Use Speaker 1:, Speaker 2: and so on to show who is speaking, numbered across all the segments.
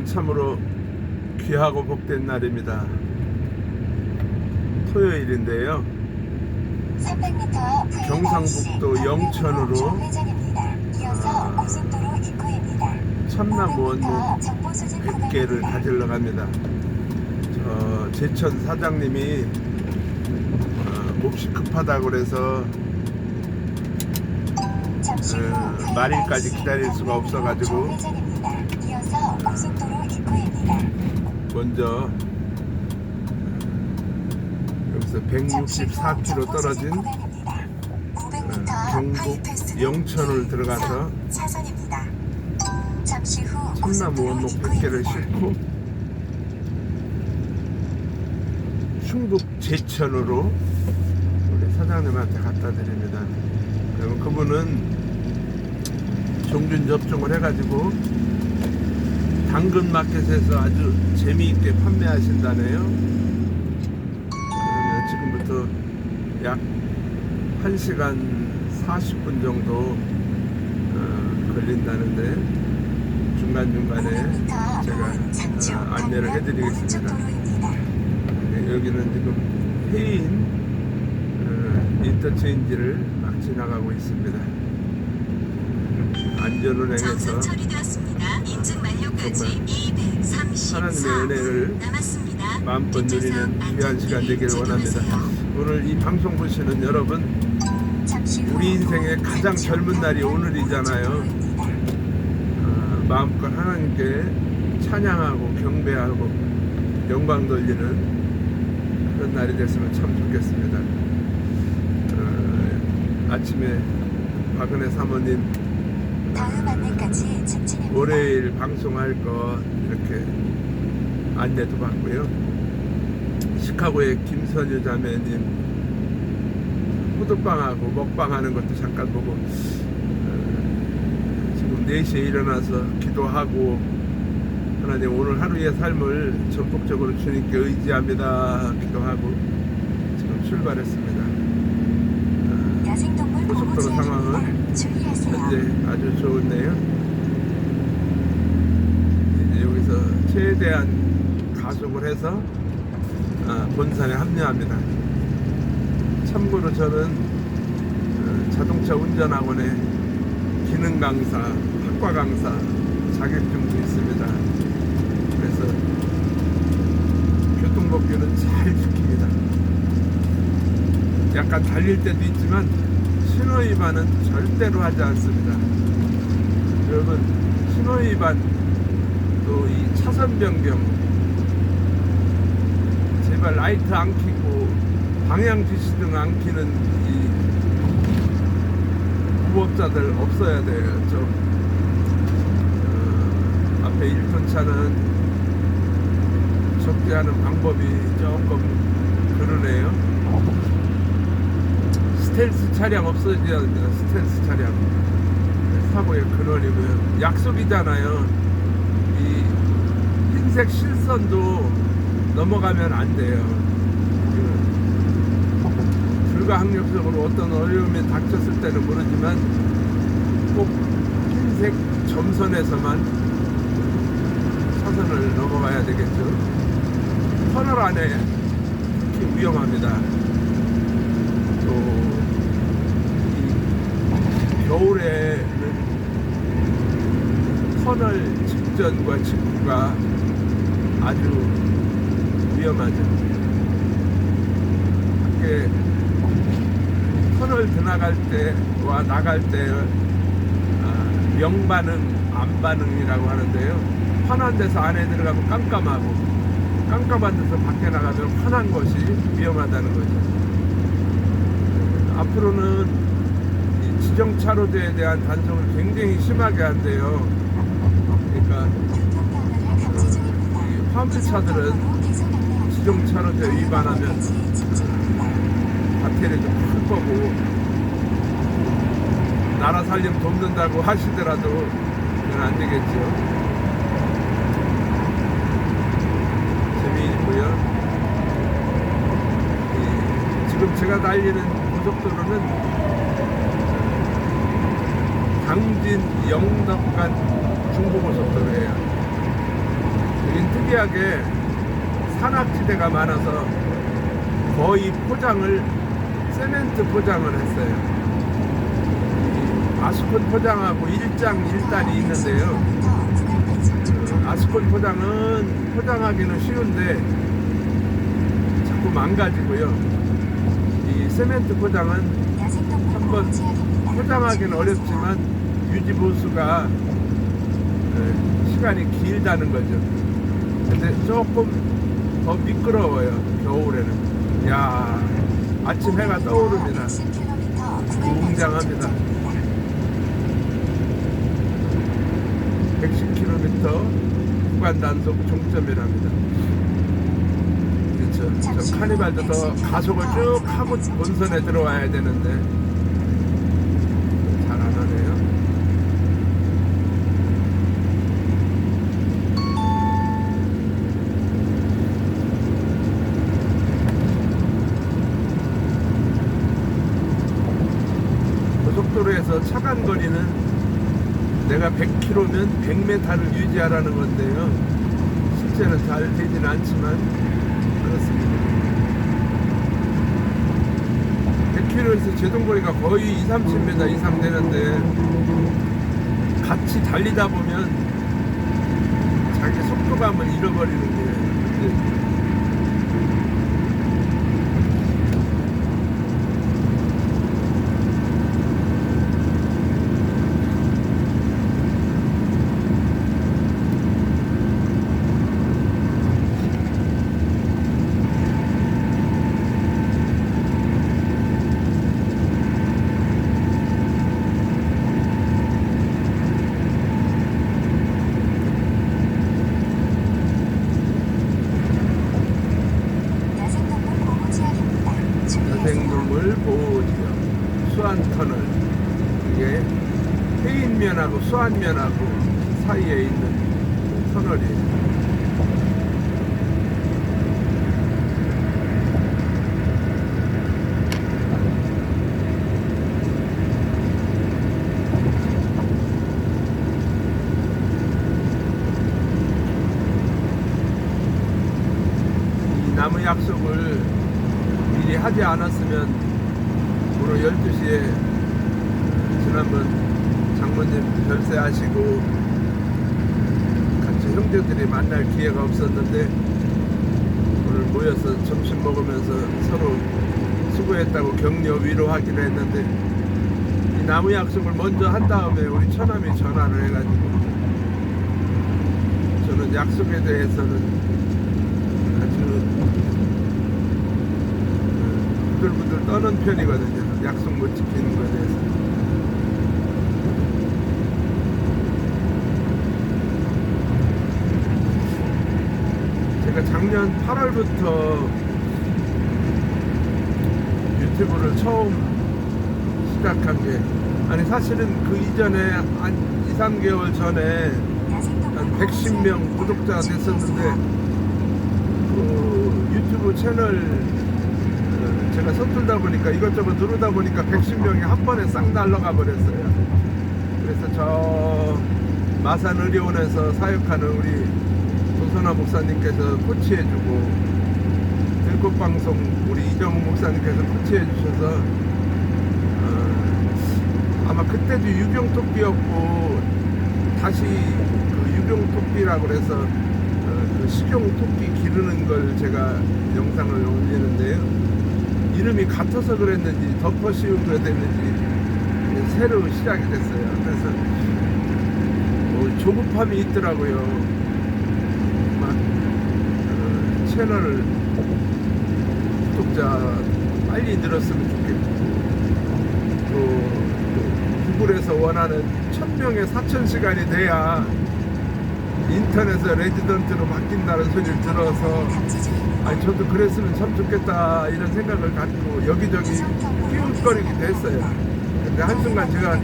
Speaker 1: 오늘은 참으로 귀하고 복된 날입니다. 토요일인데요.
Speaker 2: 300m
Speaker 1: 경상북도 영천으로 참나무 원목 100개를 가지러 갑니다. 저 제천 사장님이 몹시 급하다고 그래서 말일까지 기다릴 수가 없어가지고 먼저 여기서 164km 떨어진 경북 영천을 들어가서 참나무 원목 100개를 싣고 충북 제천으로 우리 사장님한테 갖다 드립니다. 그러면 그분은 종균 접종을 해가지고 당근 마켓에서 아주 재미있게 판매하신다네요. 그러면 지금부터 약 1시간 40분 정도 걸린다는데 중간중간에 제가 안내를 해드리겠습니다. 여기는 지금 해인 인터체인지를 막 지나가고 있습니다. 안전운행에서 하나님의 은혜를 마음껏 누리는 귀한 시간 되기를 원합니다. 오늘 이 방송 보시는 여러분, 우리 인생의 가장 젊은 날이 오늘이잖아요. 마음껏 하나님께 찬양하고 경배하고 영광 돌리는 그런 날이 됐으면 참 좋겠습니다. 아침에 박은혜 사모님 월요일 방송할 거 이렇게 안내도 받고요. 시카고의 김선유 자매님 호두빵하고 먹방하는 것도 잠깐 보고 지금 4시에 일어나서 기도하고 하나님 오늘 하루의 삶을 전폭적으로 주님께 의지합니다 기도하고 지금 출발했습니다. 고속도로 상황은 현재 아주 좋은데요. 이제 여기서 최대한 가속을 해서 본산에 합류합니다. 참고로 저는 자동차 운전학원의 기능 강사, 학과 강사 자격증도 있습니다. 그래서 교통법규는 잘 지킵니다. 약간 달릴 때도 있지만 신호위반은 절대로 하지 않습니다. 여러분, 신호위반 또 이 차선 변경 제발 라이트 안 켜고 방향 지시등 안 켜는 이 무법자들 없어야 돼요. 앞에 1톤 차는 적재하는 방법이 조금 그러네요. 스텔스 차량 없어져야 됩니다. 스텔스 차량 사고의 근원이고요. 약속이잖아요. 이 흰색 실선도 넘어가면 안 돼요. 불가항력적으로 어떤 어려움에 닥쳤을 때는 모르지만 꼭 흰색 점선에서만 차선을 넘어가야 되겠죠. 터널 안에 특히 위험합니다. 또 겨울에는 터널 직전과 직후가 아주 위험하죠. 밖에 터널 들어갈 때와 나갈 때 명반응, 안반응이라고 하는데요. 환한 데서 안에 들어가면 깜깜하고 깜깜한 데서 밖에 나가면 환한 것이 위험하다는 거죠. 앞으로는 지정차로제에 대한 단속을 굉장히 심하게 한대요. 그러니까 화물차들은 지정차로제 위반하면 과태료 좀 클 거고 나라 살림 돕는다고 하시더라도 그건 안 되겠죠. 재미있고요. 지금 제가 달리는 고속도로는 당진 영덕간 중부고속도로예요. 여긴 특이하게 산악지대가 많아서 거의 포장을 세멘트 포장을 했어요. 아스콘 포장하고 1장 1단이 있는데요. 아스콘 포장은 포장하기는 쉬운데 자꾸 망가지고요. 이 세멘트 포장은 한번 포장하기는 어렵지만 유지 보수가 시간이 길다는 거죠. 근데 조금 더 미끄러워요, 겨울에는. 야, 아침 해가 떠오릅니다. 웅장합니다. 110km 구간 단속 종점이랍니다. 그렇죠. 저 카니발도 더 가속을 쭉 하고 본선에 들어와야 되는데 잘 안 하네요. 고속도로에서 차간 거리는 내가 100km면 100m를 유지하라는 건데요. 실제는 잘 되지는 않지만 그렇습니다. 100km에서 제동거리가 거의 2-30m 이상 되는데 같이 달리다 보면 자기 속도감을 잃어버리는 거예요. 야생동물 보호지역 수안터널, 이게 해인면하고 수안면하고 사이에 있는 터널이에요. 이 나무 약속을 미리 하지 않았으면 오늘 12시에 지난번 장모님 별세하시고 같이 형제들이 만날 기회가 없었는데 오늘 모여서 점심 먹으면서 서로 수고했다고 격려 위로하기로 했는데 이 나무 약속을 먼저 한 다음에 우리 처남이 전화를 해가지고 저는 약속에 대해서는 부들부들 떠는 편이거든요. 약속 못 지키는 것에 대해서. 제가 작년 8월부터 유튜브를 처음 시작한 게, 아니 사실은 그 이전에 한 2-3개월 전에 한 110명 구독자가 됐었는데 그 유튜브 채널 제가 서툴다 보니까 이것저것 누르다 보니까 110명이 한 번에 싹 날아가 버렸어요. 그래서 저 마산의료원에서 사역하는 우리 조선아 목사님께서 코치해주고, 들꽃방송 우리 이정우 목사님께서 코치해주셔서 아마 그때도 유경토끼였고 다시 그 유경토끼라고 해서 그 식용토끼 기르는 걸 제가 영상을 올리는데요. 이름이 같아서 그랬는지 덮어 씌우게 됐는지 새로 시작이 됐어요. 그래서 조급함이 있더라고요. 막 채널 구독자 빨리 늘었으면 좋겠고, 또 구글에서 원하는 1000명의 4000시간이 돼야 인터넷에 레지던트로 바뀐다는 소리를 들어서 아니 저도 그랬으면 참 좋겠다 이런 생각을 갖고 여기저기 끼울거리기도 했어요. 근데 한순간 제가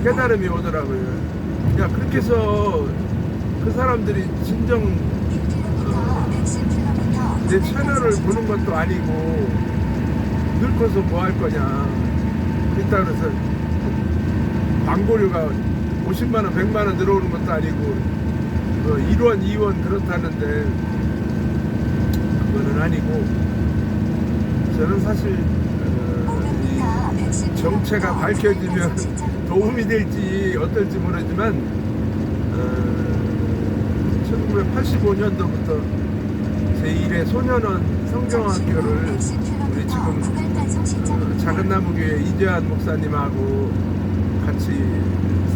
Speaker 1: 깨달음이 오더라고요. 야, 그렇게 해서 그 사람들이 진정 내 채널을 보는 것도 아니고 늙어서 뭐 할 거냐. 이따 그래서 광고료가 50만원 100만원 들어오는 것도 아니고 뭐 1원, 2원 그렇다는데 그거는 아니고 저는 사실 이 정체가 밝혀지면 도움이 될지 어떨지 모르지만 1985년도부터 제1회 소년원 성경학교를 우리 지금 작은나무교회 이재환 목사님하고 같이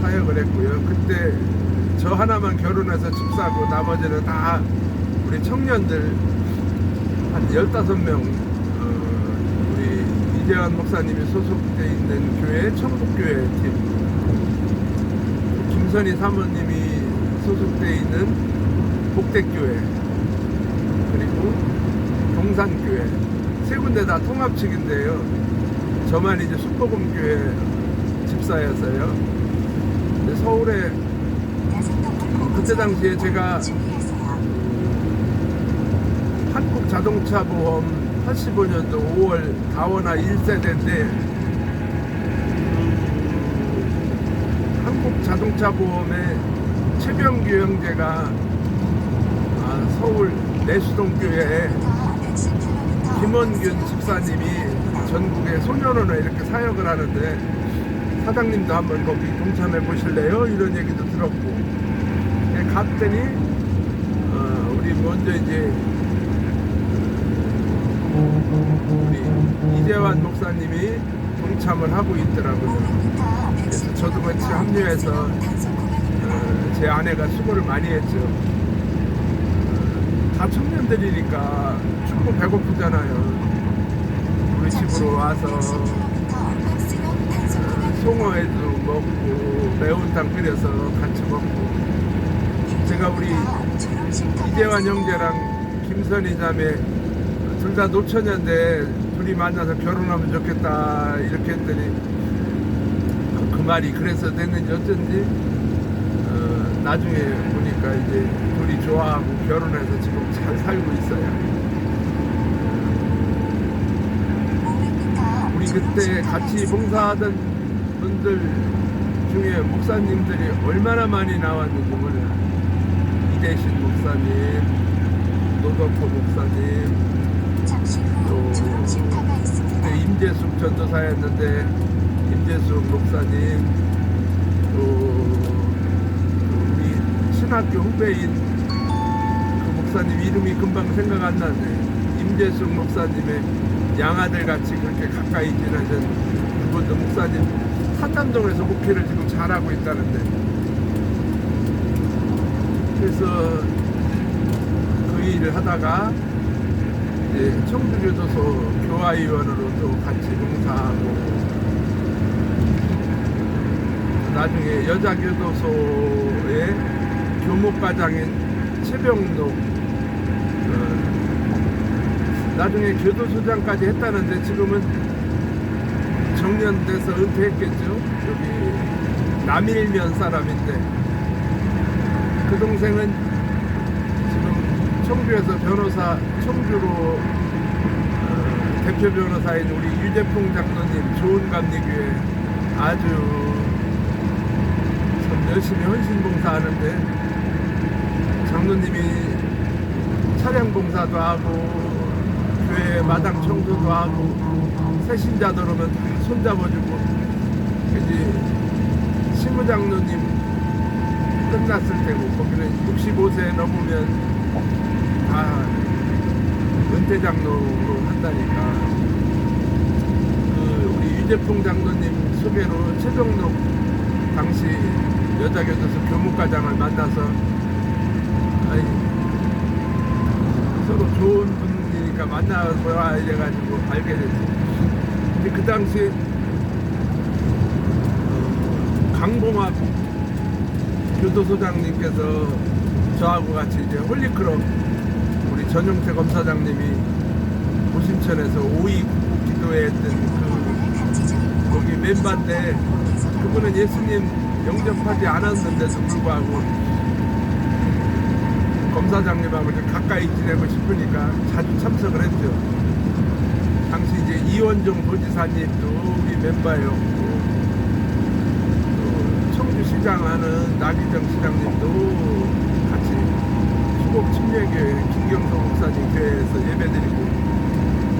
Speaker 1: 사역을 했고요. 그때 저 하나만 결혼해서 집 사고 나머지는 다 우리 청년들 한 15명 우리 이재환 목사님이 소속돼 있는 교회 청북교회 팀, 김선희 사모님이 소속돼 있는 복대교회, 그리고 동산교회 세 군데 다 통합측인데요. 저만 이제 순복음교회 집사였어요. 근데 서울에 그때 당시에 제가 한국자동차보험 85년도 5월 다원화 1세대인데 한국자동차보험의 최병규 형제가 서울 내수동교회에 김원균 집사님이 전국에 소년원을 이렇게 사역을 하는데 사장님도 한번 거기 동참해 보실래요? 이런 얘기도 들었고 갔더니 우리 먼저 이제 우리 이재환 목사님이 동참을 하고 있더라고요. 그래서 저도 같이 합류해서 제 아내가 수고를 많이 했죠. 다 청년들이니까 춥고 배고프잖아요. 우리 집으로 와서 송어회도 먹고 매운탕 끓여서 같이 먹고, 제가 우리 이재환 형제랑 김선희 자매 둘 다 노처녀인데 둘이 만나서 결혼하면 좋겠다 이렇게 했더니 그 말이 그래서 됐는지 어쩐지 나중에 보니까 이제 둘이 좋아하고 결혼해서 지금 잘 살고 있어요. 우리 그때 같이 봉사하던 분들 중에 목사님들이 얼마나 많이 나왔는지 몰라요. 이대신 목사님, 노덕호 목사님, 또 그때 임재숙 전도사였는데 임재숙 목사님, 또 우리 신학교 후배인 그 목사님 이름이 금방 생각 안 나네. 임재숙 목사님의 양아들 같이 그렇게 가까이 지내던 그분도 목사님 산남동에서 목회를 지금 잘하고 있다는데, 그래서 그 일을 하다가 이제 청주교도소 교화위원으로 또 같이 봉사하고, 나중에 여자교도소의 교목과장인 최병록, 나중에 교도소장까지 했다는데 지금은 정년돼서 은퇴했겠죠. 여기 남일면 사람인데 그 동생은 지금 청주에서 변호사, 청주로 대표 변호사인 우리 유재풍 장로님 좋은 감리교회 아주 참 열심히 헌신봉사하는데, 장로님이 차량 봉사도 하고 교회 마당 청소도 하고 새신자들 오면 다 손잡아주고, 이제 신부장로님 끝났을 때고 거기는 65세 넘으면 다 은퇴장로로 한다니까, 그 우리 유재풍 장로님 소개로 최병록 당시 여자교도소 교목과장을 만나서 서로 좋은 분이니까 만나보라 이래가지고 알게 됐지. 근데 그 당시 강봉합 교도소장님께서 저하고 같이 이제 홀리클럽 우리 전용태 검사장님이 보신천에서 5.2 기도회 했던 그 거기 멤버인데, 그분은 예수님 영접하지 않았는데도 불구하고 검사장님하고 좀 가까이 지내고 싶으니까 자주 참석을 했죠. 당시 이제 이원종 도지사님도 우리 멤버였고, 또 청주시장 하는 나기정 시장님도 같이 천국 침례교회 김경석 목사님 교회에서 예배드리고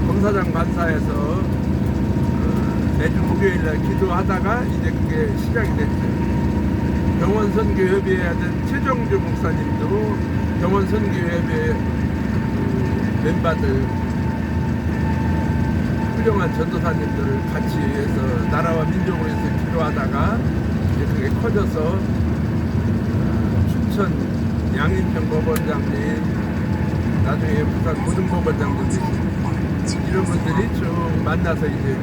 Speaker 1: 검사장 반사에서 매주 목요일날 기도하다가 이제 그게 시작이 됐죠. 병원 선교협의회 하던 최정주 목사님도 병원 선교협의회 멤버들 훌륭한 전도사님들을 같이 해서 나라와 민족을 위해서 기도하다가 이제 그게 커져서 춘천 양인평 법원장님, 나중에 부산 고등법원장님 이런 분들이 쭉 만나서 이제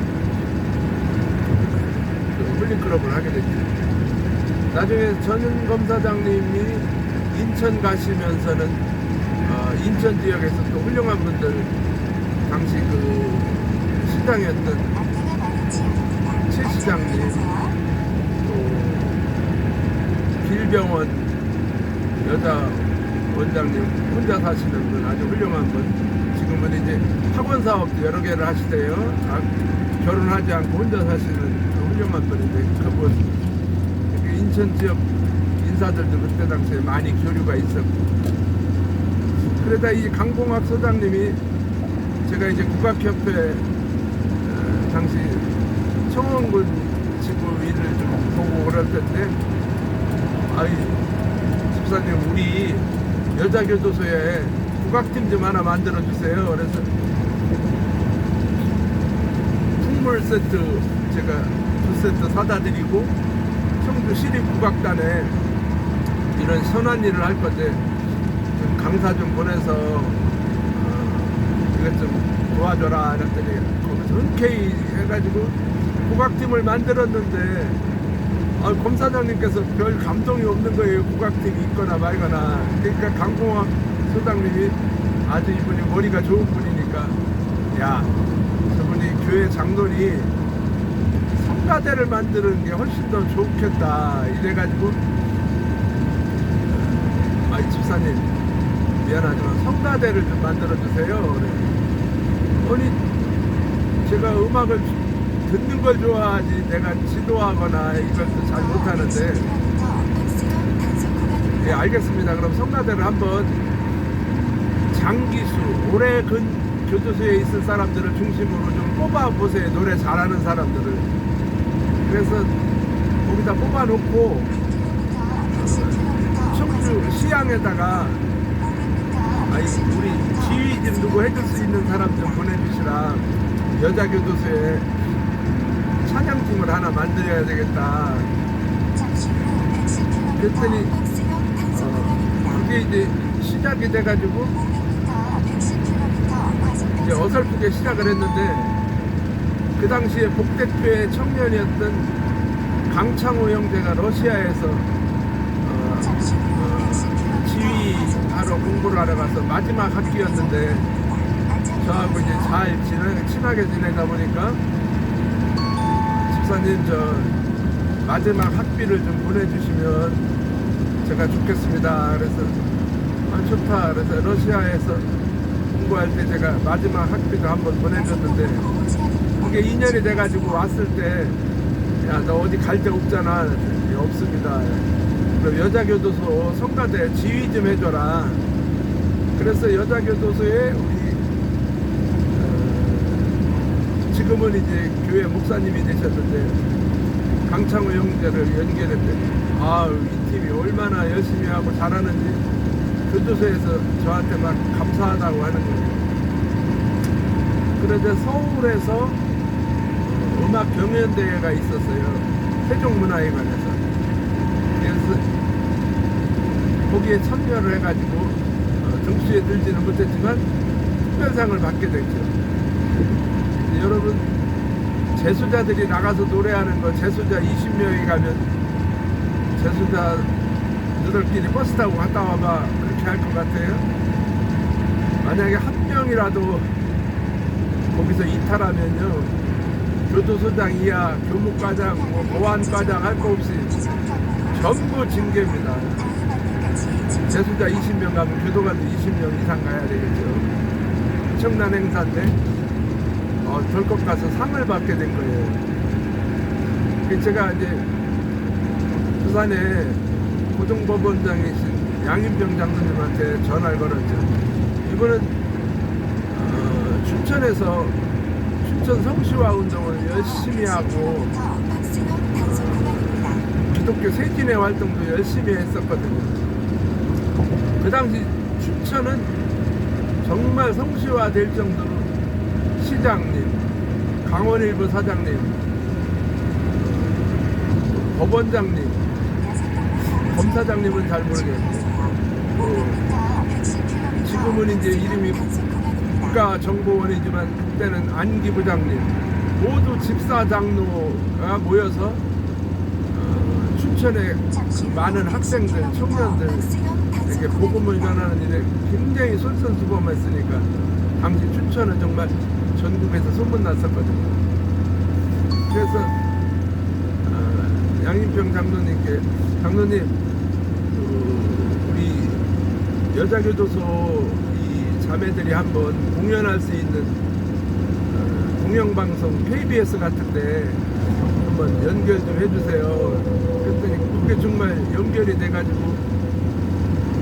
Speaker 1: 홀링클럽을 하게 됐죠. 나중에 전 검사장님이 인천 가시면서는 인천 지역에서 또 훌륭한 분들 당시 그 시장이었던 최 시장님, 또 길병원 여자 원장님 혼자 사시는 분 아주 훌륭한 분, 지금은 이제 학원 사업도 여러 개를 하시대요. 결혼하지 않고 혼자 사시는 훌륭한 분인데 그분 인천 지역 인사들도 그때 당시에 많이 교류가 있었고, 그러다 이 강봉학 소장님이 제가 이제 국악협회 당시 청원군 지부 일을 좀 보고 그럴 텐데, 아이 집사님 우리 여자교도소에 국악팀 좀 하나 만들어 주세요. 그래서 풍물 세트 제가 2세트 사다 드리고 청주 시립국악단에 이런 선한 일을 할 건데 좀 강사 좀 보내서 이것 좀 도와줘라 이랬더니 거기서 흔쾌히 해가지고 국악팀을 만들었는데 검사장님께서 별 감동이 없는 거예요. 국악팀이 있거나 말거나. 그러니까 강봉학 소장님이 아주 이분이 머리가 좋은 분이니까 야 저분이 교회 장로니 성가대를 만드는 게 훨씬 더 좋겠다 이래가지고 아이 집사님 미안하지만 성가대를 좀 만들어 주세요. 그래. 아니 제가 음악을 듣는 걸 좋아하지 내가 지도하거나 이것도 잘 못하는데 예 알겠습니다. 그럼 성가대를 한번 장기수 오래 근 교도소에 있을 사람들을 중심으로 좀 뽑아보세요. 노래 잘하는 사람들을. 그래서 거기다 뽑아놓고 청주 시향에다가 아니 우리 지휘 좀 누구 해줄 수 있는 사람 좀 보내주시라. 여자교도소에 찬양팀을 하나 만들어야 되겠다. 그랬더니 그게 이제 시작이 돼가지고 이제 어설프게 시작을 했는데 그 당시에 복대교회 청년이었던 강창호 형제가 러시아에서 지휘하러 공부를 하러 가서 마지막 학기였는데 저하고 이제 잘 친하게 지내다 보니까 집사님 저 마지막 학비를 좀 보내주시면 제가 좋겠습니다. 그래서 좋다. 그래서 러시아에서 공부할 때 제가 마지막 학비도 한번 보내줬는데 그게 2년이 돼가지고 왔을 때 야 너 어디 갈 데 없잖아. 없습니다. 그럼 여자교도소 성가대 지휘 좀 해줘라. 그래서 여자교도소에 우리 지금은 이제 교회 목사님이 되셨는데 강창호 형제를 연결했더니 이 팀이 얼마나 열심히 하고 잘하는지 교도소에서 저한테 막 감사하다고 하는 거예요. 그래서 서울에서 음악 경연대회가 있었어요. 세종문화회관에서. 그래서 거기에 참여를 해가지고 등수에 들지는 못했지만 특별상을 받게 됐죠. 여러분 재수자들이 나가서 노래하는 거 재수자 20명이 가면 재수자들끼리 버스 타고 갔다 와봐 그렇게 할 것 같아요? 만약에 한 명이라도 거기서 이탈하면요 교도소장 이하 교무과장 보안과장 할 거 없이 전부 징계입니다. 재수자 20명 가면 교도관도 20명 이상 가야 되겠죠. 엄청난 행사인데 덜컥 가서 상을 받게 된 거예요. 제가 이제 부산에 고등법원장이신 양인병 장로님한테 전화를 걸었죠. 이분은 춘천에서 춘천 성시화 운동을 열심히 하고 기독교 세진의 활동도 열심히 했었거든요. 그 당시 춘천은 정말 성시화 될 정도로 시장님, 강원일보 사장님, 법원장님, 검사장님은 잘 모르겠는데 지금은 이제 이름이 국가정보원이지만 그때는 안기부장님 모두 집사장로가 모여서 춘천의 많은 학생들, 청년들에게 복음을 전하는 일에 굉장히 솔선수범했으니까 당시 춘천은 정말 전국에서 소문났었거든요. 그래서 양인평 장로님께 장로님 우리 여자교도소 이 자매들이 한번 공연할 수 있는 공영방송 KBS 같은데 한번 연결 좀 해주세요. 그랬더니 그게 정말 연결이 돼가지고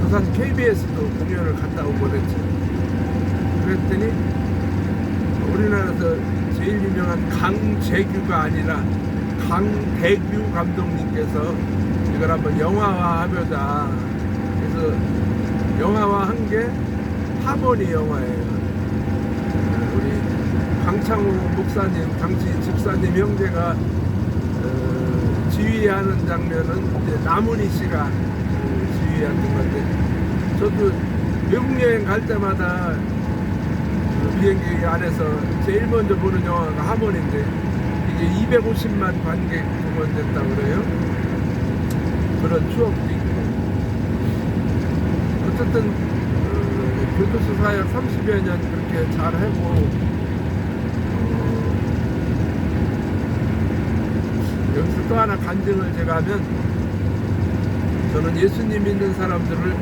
Speaker 1: 부산 KBS도 공연을 갔다 오고 그랬죠. 그랬더니 우리나라에서 제일 유명한 강재규가 아니라 강대규 감독님께서 이걸 한번 영화화 하려다. 그래서 영화화 한 게 하모니 영화예요. 우리 강창호 목사님, 당시 집사님 형제가 지휘하는 장면은 이제 남은희 씨가 지휘하는 건데, 저도 외국 여행 갈 때마다 비행기 안에서 제일 먼저 보는 영화가 하모니인데 이게 250만 관객 동원됐다고 그래요. 그런 추억도 있고. 어쨌든 교도소 사역 30여 년 그렇게 잘하고 여기서 또 하나 간증을 제가 하면, 저는 예수님 믿는 사람들을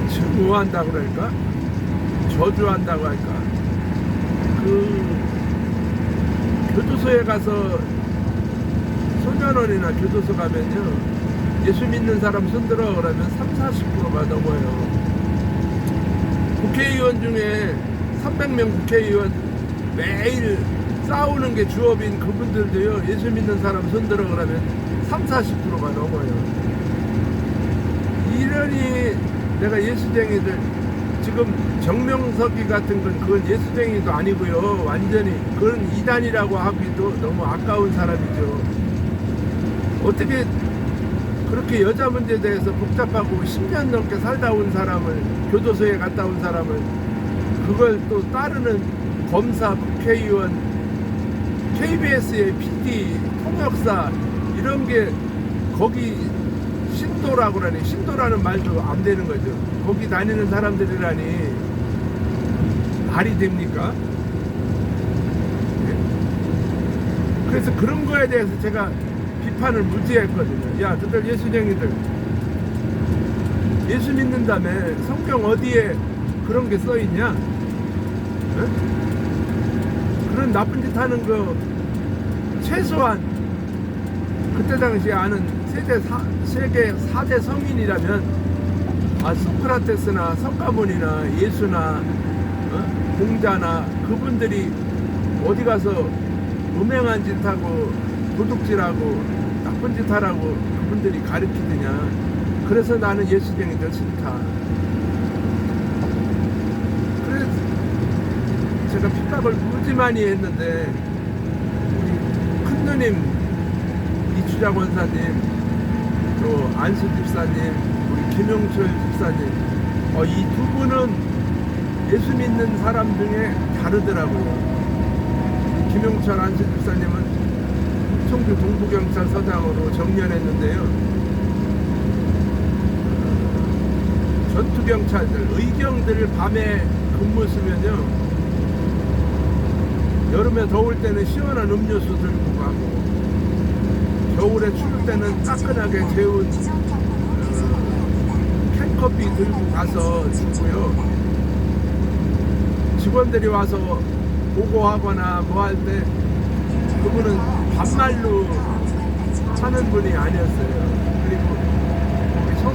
Speaker 1: 증오한다고 그럴까? 저주한다고 할까? 교도소에 가서 소년원이나 교도소 가면요, 예수 믿는 사람 손들어 그러면 30-40%가 넘어요. 국회의원 중에 300명 국회의원 매일 싸우는 게 주업인 그분들도요, 예수 믿는 사람 손들어 그러면 30-40%가 넘어요. 이러니 내가 예수쟁이들, 지금 정명석이 같은 건 그건 예수쟁이도 아니고요, 완전히 그건 이단이라고 하기도 너무 아까운 사람이죠. 어떻게 그렇게 여자 문제에 대해서 복잡하고 10년 넘게 살다 온 사람을, 교도소에 갔다 온 사람을 그걸 또 따르는 검사, 국회의원, KBS의 PD, 통역사 이런 게 거기 신도라고 그러니, 신도라는 말도 안 되는 거죠. 거기 다니는 사람들이라니 말이 됩니까? 그래서 그런 거에 대해서 제가 비판을 무지했거든요. 야, 너들 예수쟁이들, 예수 믿는다며 성경 어디에 그런 게 써있냐? 그런 나쁜 짓 하는 거 최소한 그때 당시에 아는 세계 4대 성인이라면 소크라테스나 석가모니나 예수나 공자나 그분들이 어디 가서 음행한 짓 하고 도둑질하고 나쁜 짓 하라고 그분들이 가르치느냐. 그래서 나는 예수쟁이들 싫다. 그래서 제가 핍박을 무지 많이 했는데, 우리 큰누님 이추자 권사님, 또 안수 집사님, 우리 김용철 집사님, 이 두 분은 예수 믿는 사람 중에 다르더라고요. 김용철 안수 집사님은 청주 동부경찰서장으로 정년했는데요, 전투경찰들, 의경들 밤에 근무 쓰면요, 여름에 더울 때는 시원한 음료수 들고 가고, 겨울에 추울 때는 따끈하게 재운 캔커피 들고 가서 주고요. 직원들이 와서 보고하거나 뭐 할 때 그분은 반말로 하는 분이 아니었어요. 그리고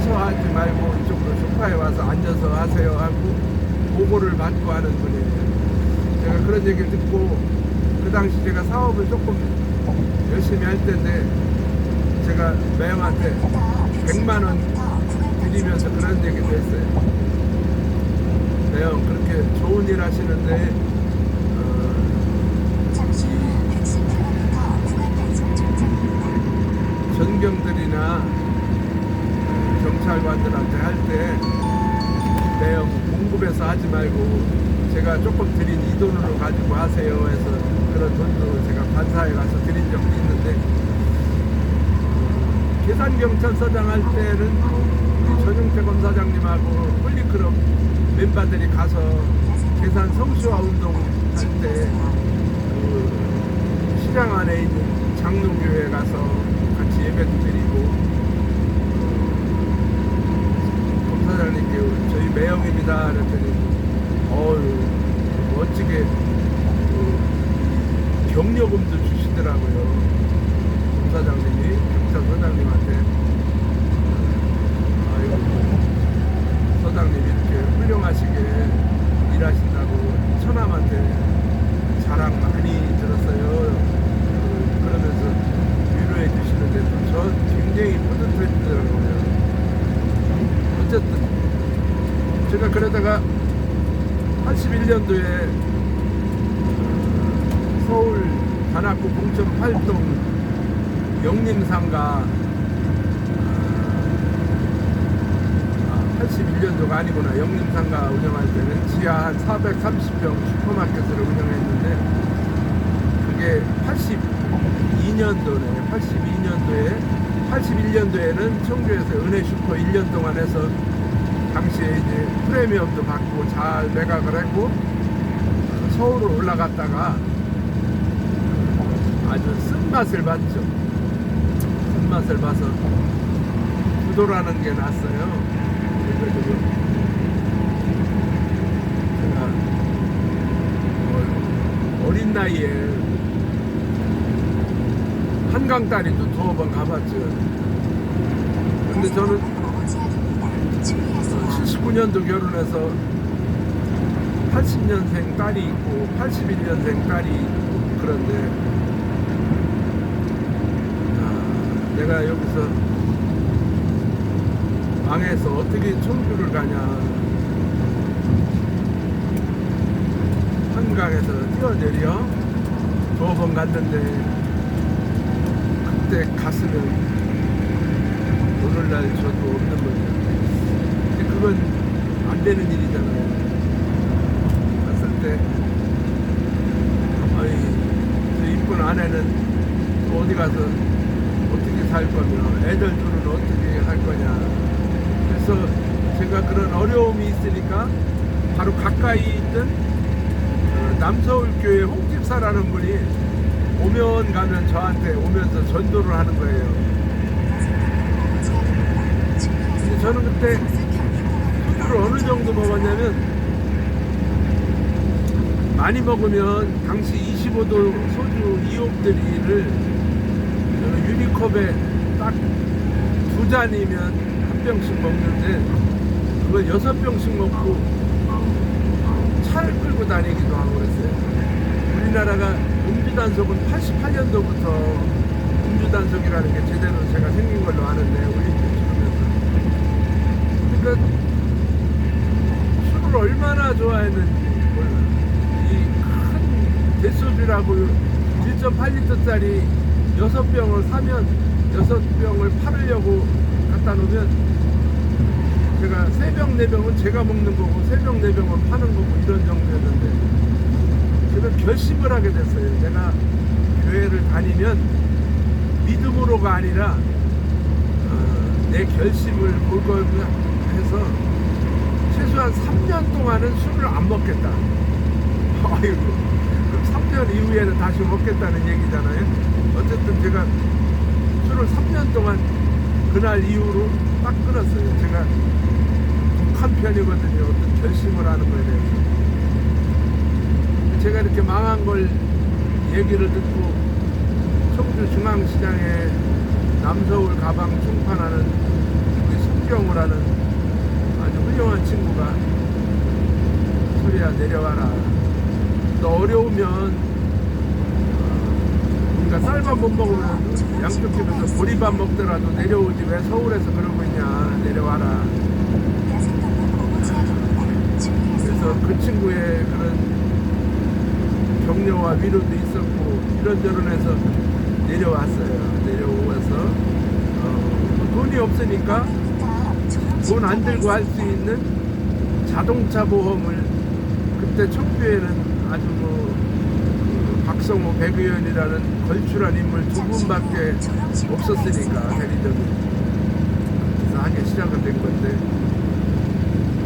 Speaker 1: 서서 하지 말고 이쪽으로 소파에 와서 앉아서 하세요 하고 보고를 받고 하는 분이에요. 제가 그런 얘기를 듣고 그 당시 제가 사업을 조금 열심히 할 때인데 제가 매형한테 100만 원 드리면서 그런 얘기도 했어요. 매형 그렇게 좋은 일 하시는데 전경들이나 경찰관들한테 할 때 매형 공급해서 하지 말고 제가 조금 드린 이 돈으로 가지고 하세요 해서 그런 돈도 제가 관사에 가서 드린 적도 있는데 계산경찰서장 할 때는 우리 전용태 검사장님하고 홀리클럽 멤버들이 가서 계산 성시화 운동 할 때 그 시장 안에 있는 장로교회 가서 같이 예배도 드리고 검사장님께 저희 매형입니다 그랬더니 멋지게 격려금도 주시더라고요. 검사장님이 경찰서장님한테 아이고 서장님 이렇게 훌륭하시게 일하신다고 처남한테 자랑 많이 들었어요. 그러면서 위로해 주시는데 저 굉장히 뿌듯해지더라고요. 어쨌든 제가 그러다가 81년도에 서울 관악구 봉천 8동 영림상가 81년도가 아니구나. 영림상가 운영할 때는 지하 한 430평 슈퍼마켓을 운영했는데 그게 82년도네. 81년도에는 청주에서 은혜슈퍼 1년 동안 해서 당시에 이제 프리미엄도 받고 잘 매각을 했고 서울로 올라갔다가 아주 쓴맛을 봤죠. 쓴맛을 봐서 부도라는 게 났어요. 그래가지고 제가 어린 나이에 한강다리도 2번 가봤죠. 근데 저는 79년도 결혼해서 80년생 딸이 있고 81년생 딸이 있고 그런데 내가 여기서 망해서 어떻게 청주를 가냐. 한강에서 뛰어내려 2번 갔는데 그때 갔으면 오늘날 저도 없는 거죠. 근데 그건 안 되는 일이잖아요. 갔을 때 아이 저 이쁜 아내는 또 어디 가서 어떻게 살 거며 애들 둘은 어떻게 할 거냐. 그래서 제가 그런 어려움이 있으니까 바로 가까이 있던 남서울교회 홍집사라는 분이 오면 가면 저한테 오면서 전도를 하는 거예요. 근데 저는 그때 소주를 어느 정도 먹었냐면 많이 먹으면 당시 25도 소주 2홉들이를 유리컵에 딱 2잔이면 한 병씩 먹는데 그걸 6병씩 먹고 차를 끌고 다니기도 하고 그랬어요. 우리나라가 음주단속은 88년도부터 음주단속이라는 게 제대로 제가 생긴 걸로 아는데 올림픽 치르면서 그러니까 술을 얼마나 좋아했는지 몰라. 이 큰 대소주라고 1.8리터짜리 6병을 사면 6병을 팔으려고 갖다 놓으면 제가 3병, 4병은 제가 먹는 거고 3병, 4병은 파는 거고 이런 정도였는데 제가 결심을 하게 됐어요. 내가 교회를 다니면 믿음으로가 아니라 내 결심을 골고루 해서 최소한 3년 동안은 술을 안 먹겠다. 아이고, 그럼 3년 이후에는 다시 먹겠다는 얘기잖아요. 어쨌든 제가 술을 3년 동안 그날 이후로 딱 끊었어요. 제가 독한 편이거든요. 어떤 결심을 하는 거에 대해서. 제가 이렇게 망한 걸 얘기를 듣고 청주 중앙시장에 남서울 가방 충판하는 우리 송경우라는 아주 훌륭한 친구가 소리야 내려와라. 너 어려우면 우리가 쌀밥 못 먹으면 양쪽 집에서 보리밥 먹더라도 내려오지 왜 서울에서 그러고 있냐. 내려와라. 그래서 그 친구의 그런 격려와 위로도 있었고 이런저런 해서 내려왔어요. 내려와서 돈이 없으니까 돈 안 들고 할 수 있는 자동차 보험을 그때 청주에는 아주 박성호 백의원이라는 걸출한 인물 두 분밖에 없었으니까 대리점이 그래서 하기 시작을 된 건데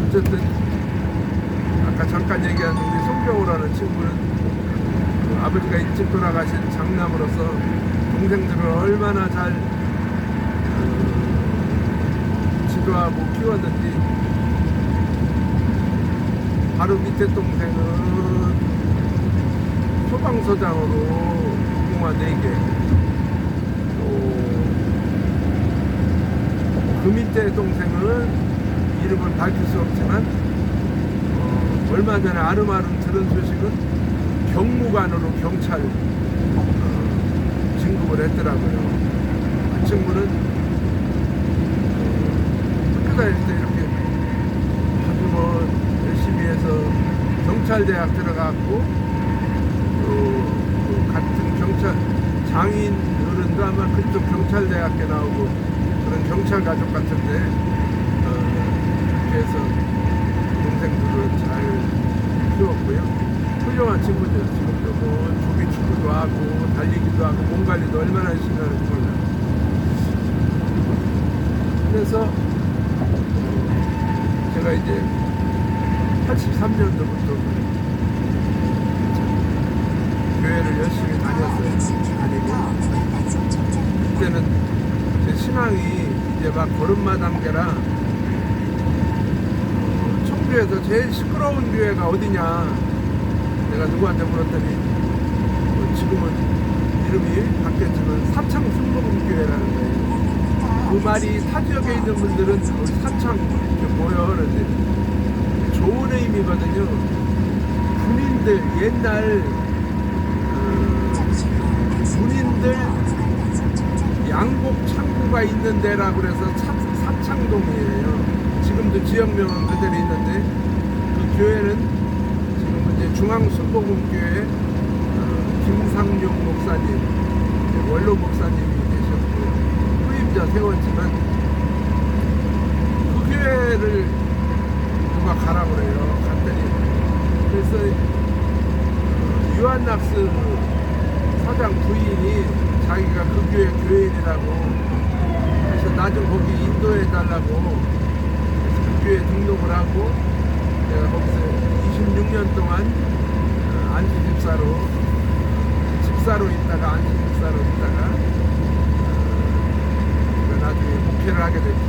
Speaker 1: 어쨌든 아까 잠깐 얘기한 우리 송경우라는 친구는 아버지가 일찍 돌아가신 장남으로서 동생들을 얼마나 잘 지도하고 키웠는지 바로 밑에 동생은 소방서장으로 무궁화 4개 또 그 밑에 동생은 이름을 밝힐 수 없지만 얼마 전에 아름아름 들은 소식은 경무관으로 경찰 진급을 했더라고요. 그 친구는 학교 다닐 때 이렇게 아주 열심히 해서 경찰대학 들어갔고 또 같은 경찰 장인 어른도 아마 그쪽 경찰대학교 나오고 그런 경찰 가족 같은데 이렇게 해서 동생들을 잘 키웠고요. 훌륭한 친구죠. 지금도 조기 축구도 하고 달리기도 하고 몸 관리도 얼마나 열심히 하는지 몰라요. 그래서 제가 이제 83년도부터 교회를 열심히 다녔어요. 그때는 제 신앙이 이제 막 걸음마 단계라 청주에서 제일 시끄러운 교회가 어디냐 내가 누구한테 물었더니 지금은 이름이 바뀌었지만 사창 순복음교회라는 거예요. 그 말이 타 지역에 있는 분들은 우리 사창 이렇게 모여 그러는데 좋은 의미거든요. 군인들 옛날 군인들 양복 창구가 있는 데라 그래서 사창동이에요. 지금도 지역명은 그대로 있는데 그 교회는 중앙순복음교회 김상용 목사님 원로 목사님이 계셨고 후임자 세웠지만 그 교회를 누가 가라고 그래요. 갔더니 그래서 유한낙스 사장 부인이 자기가 그 교회 교인이라고 그래서 나 좀 거기 인도해 달라고 그래서 그 교회 등록을 하고 내가 거기서 26년 동안 집사로 있다가 안식집사로 있다가 나중에 목회를 하게 됐죠.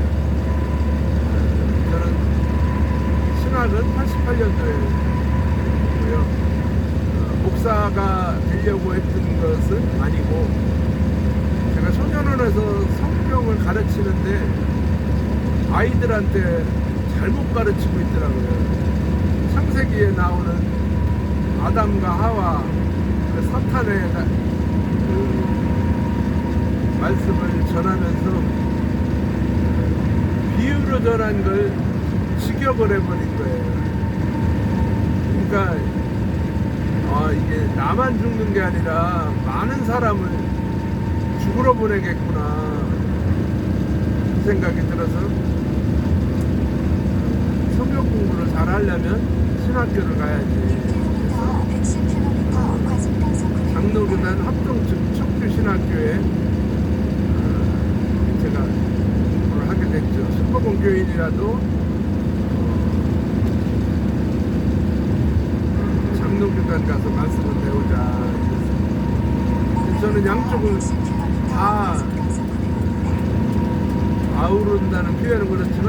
Speaker 1: 저는 신학은 88년도에고요. 목사가 되려고 했던 것은 아니고 제가 소년원에서 성경을 가르치는데 아이들한테 잘못 가르치고 있더라고요. 창세기에 나오는 아담과 하와 그 사탄의 말씀을 전하면서 비유로 전한 걸 직역을 해버린 거예요. 그러니까 이게 나만 죽는 게 아니라 많은 사람을 죽으러 보내겠구나 그 생각이 들어서 성경 공부를 잘 하려면 신학교를 가야지. 장로교단 합동 청주신학교에 제가 공부를 하게 됐죠. 순복음 교인이라도 장로교단 가서 말씀을 배우자. 저는 양쪽을 다 아우른다는 표현은 그렇지만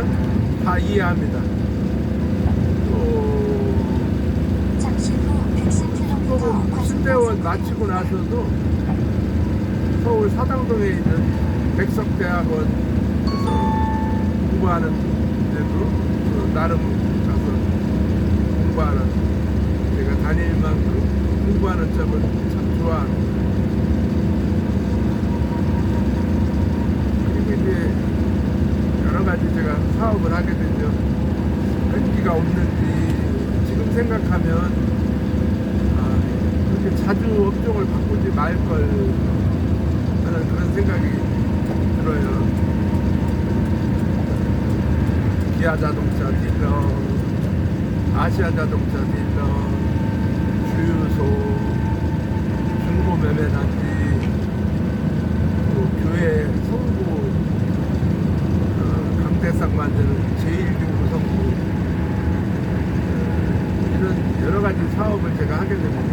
Speaker 1: 다 이해합니다. 순복음 신대원 마치고 나서도 서울 사당동에 있는 백석대학원에서 공부하는데도 나름 가서 공부하는, 제가 다닐 만큼 공부하는 점을 참 좋아하는. 그리고 이제 여러 가지 제가 사업을 하게 되죠. 끈기가 없는지 지금 생각하면 그렇게 자주 업종을 바꾸지 말걸 하는 그런 생각이 들어요. 기아 자동차 딜러, 아시아 자동차 딜러, 주유소, 중고 매매단지, 또 교회 성부 강대상 만드는 제1중고 성부, 이런 여러 가지 사업을 제가 하게 됩니다.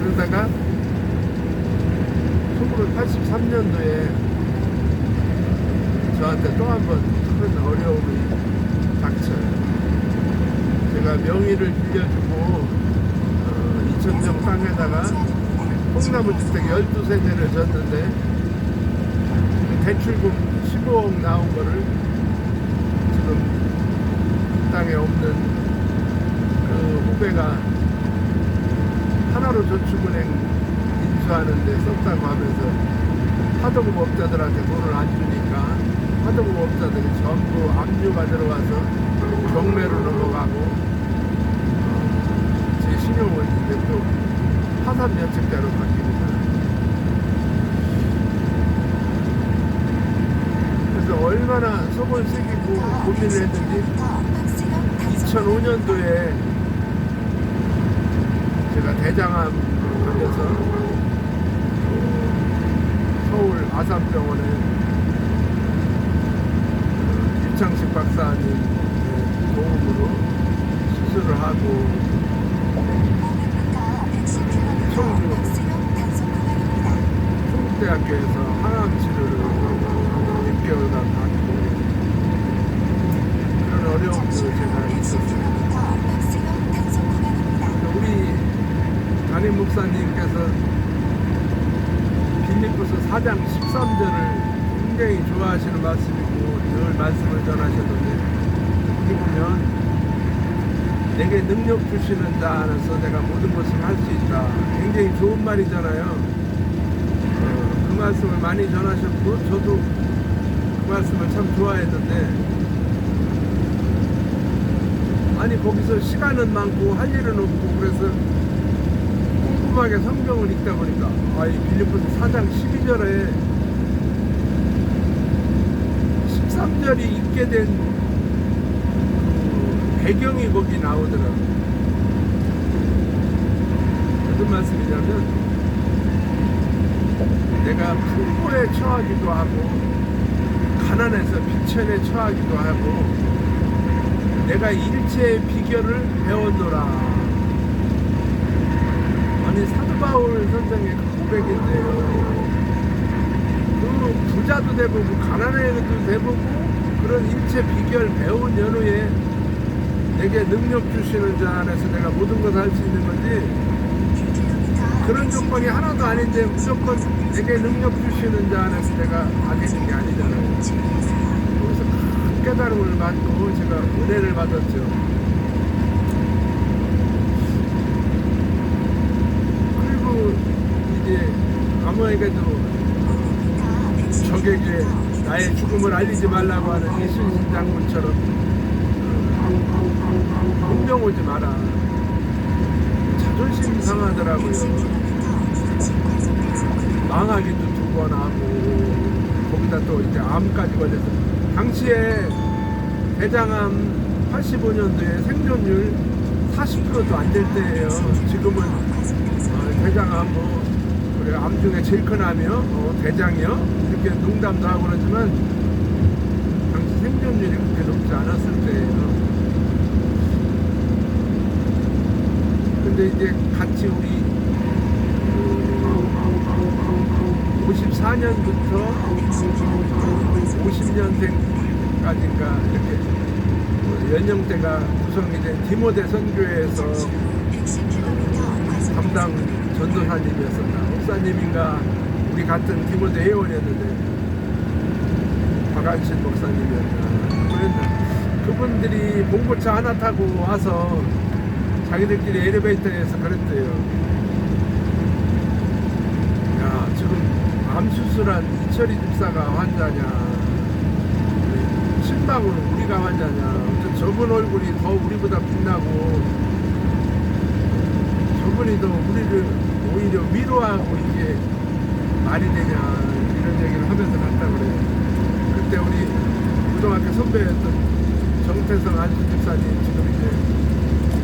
Speaker 1: 그러다가 1983년도에 저한테 또 한 번 큰 어려움이 닥쳐요. 제가 명의를 빌려주고 2,000평 땅에다가 콩나무 주택 12세대를 졌는데 대출금 15억 나온 거를 지금 땅에 없는 그 후배가 하나로 저축은행 인수하는데 썼다고 하면서 하도급업자들한테 돈을 안 주니까 하도급업자들이 전부 압류가 들어와서 경매로 넘어가고 제 신용은 이제 또 파산 면책자로 바뀝니다. 그래서 얼마나 속을 새기고 고민을 했는지 2005년도에 제가 대장암 걸려서 서울 아산병원에 유창식 박사님 도움으로 수술을 하고 청주대학교에서 항암 치료를 6개월간 받고 그런 어려움도 제가 있었어요. 우리 담임 목사님께서 빌립보서 4장 13절을 굉장히 좋아하시는 말씀이고 늘 말씀을 전하셨는데, 여기 보면 내게 능력 주시는 자 안에서 내가 모든 것을 할 수 있다. 굉장히 좋은 말이잖아요. 그 말씀을 많이 전하셨고 저도 그 말씀을 참 좋아했는데, 아니 거기서 시간은 많고 할 일은 없고 그래서 꼼꼼하게 성경을 읽다 보니까 이 빌립보서 4장 12절에 13절이 있게 된 배경이 거기 나오더라고요. 무슨 말씀이냐면 내가 풍부에 처하기도 하고 가난해서 비천에 처하기도 하고 내가 일체의 비결을 배웠노라. 아니 사도 바울 선생의 고백인데요. 그 부자도 돼보고 가난해도 돼보고 그런 일체 비결 배운 연후에 내게 능력 주시는 자 안에서 내가 모든 것을 할 수 있는 건지, 그런 조건이 하나도 아닌데 무조건 내게 능력 주시는 자 안에서 내가 하게 된 게 아니잖아요. 거기서 큰 깨달음을 받고 제가 은혜를 받았죠. 그리고 이제 아무에게도 적에게 나의 죽음을 알리지 말라고 하는 이순신 장군처럼 운명 오지 마라. 자존심 상하더라고요. 망하기도 2번 하고 거기다 또 이제 암까지 걸려서, 당시에 대장암 85년도에 생존율 40%도 안 될 때예요. 지금은 대장암 그래 암 중에 제일 큰 암이요, 대장이요, 이렇게 농담도 하고 그러지만 당시 생존율이 그렇게 높지 않았을 때예요. 근데 이제 같이 우리 54년부터 50년생까지인가 이렇게 연령대가 구성이 된 디모데 선교회에서 담당 전도사님이었었나 목사님인가 우리 우리 같은 디모데 회원이었는데 박한신 목사님이었나. 그분들이 봉고차 하나 타고 와서 자기들끼리 엘리베이터에서 그랬대요. 야, 지금 암 수술한 이철이 집사가 환자냐, 신방으로 우리가 환자냐. 저분 얼굴이 더 우리보다 빛나고 저분이 더 우리를 오히려 위로하고 이게 말이 되냐, 이런 얘기를 하면서 갔다 그래요. 그때 우리 고등학교 선배였던 정태성 안수 집사님 지금 이제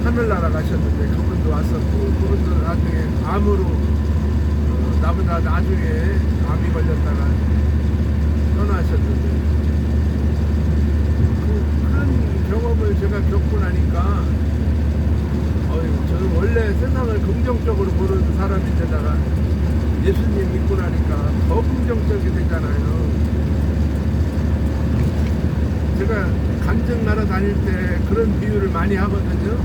Speaker 1: 하늘나라 가셨는데 그분도 왔었고, 그분도 나중에 암으로 나보다 나중에 암이 걸렸다가 떠나셨는데, 그런 경험을 제가 겪고 나니까 저는 원래 세상을 긍정적으로 보는 사람인데다가 예수님 믿고 나니까 더 긍정적이 되잖아요. 제가 간증 나라 다닐 때 그런 비유를 많이 하거든요.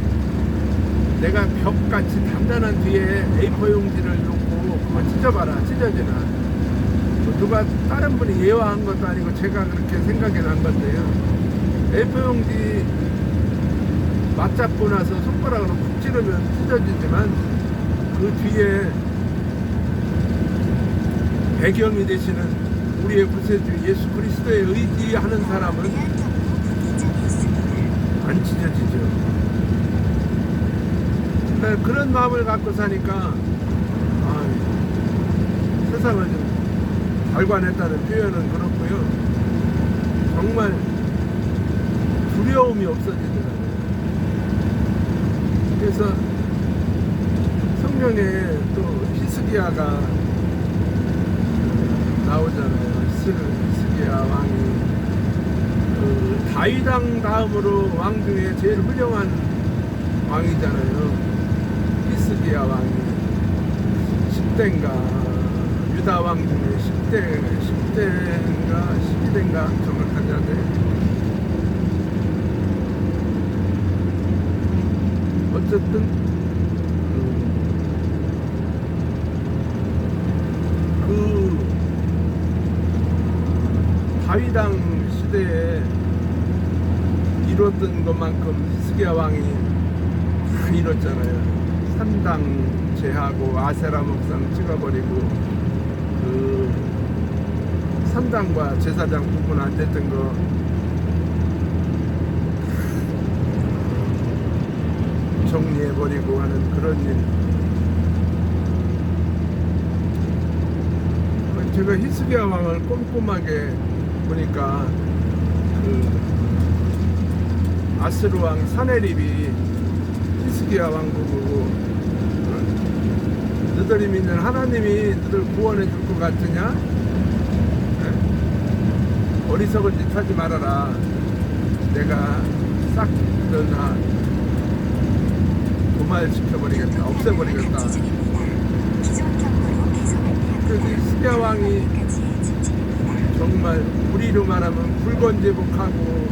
Speaker 1: 내가 벽같이 단단한 뒤에 A4 용지를 놓고 그거 찢어봐라, 찢어지나. 누가 다른 분이 예화한 것도 아니고 제가 그렇게 생각이 난 건데요. A4 용지 맞잡고 나서 손가락으로 푹 찌르면 찢어지지만 그 뒤에 배경이 되시는 우리의 구세주 예수 그리스도에 의지하는 사람은 안 찢어지죠. 그러니까 그런 마음을 갖고 사니까 세상을 좀 발관했다는 표현은 그렇고요. 정말 두려움이 없어지더라고요. 그래서 성경에 또 히스기야가 나오잖아요. 히스기야 왕이 다윗 왕 다음으로 왕 중에 제일 훌륭한 왕이잖아요. 히스기야 왕이 10대인가 유다 왕 중에 10대인가 12대인가 정확하지 않네. 어쨌든 그 다윗 왕 시대에 이뤘던 것만큼 히스기야 왕이 다 이뤘잖아요. 산당 제하고 아세라 목상 찍어버리고 그 산당과 제사장 구분 안 됐던 거 정리해버리고 하는 그런 일. 제가 히스기야 왕을 꼼꼼하게 보니까 그 아스루 왕 사네립이 히스기야 왕국이고, 너희들이 믿는 하나님이 너희들 구원해 줄 것 같으냐? 네? 어리석은 짓 하지 말아라. 내가 싹 다 도말시켜버리겠다, 없애버리겠다. 그래서 히스기야 왕이 정말 우리로 말하면 붉은제복하고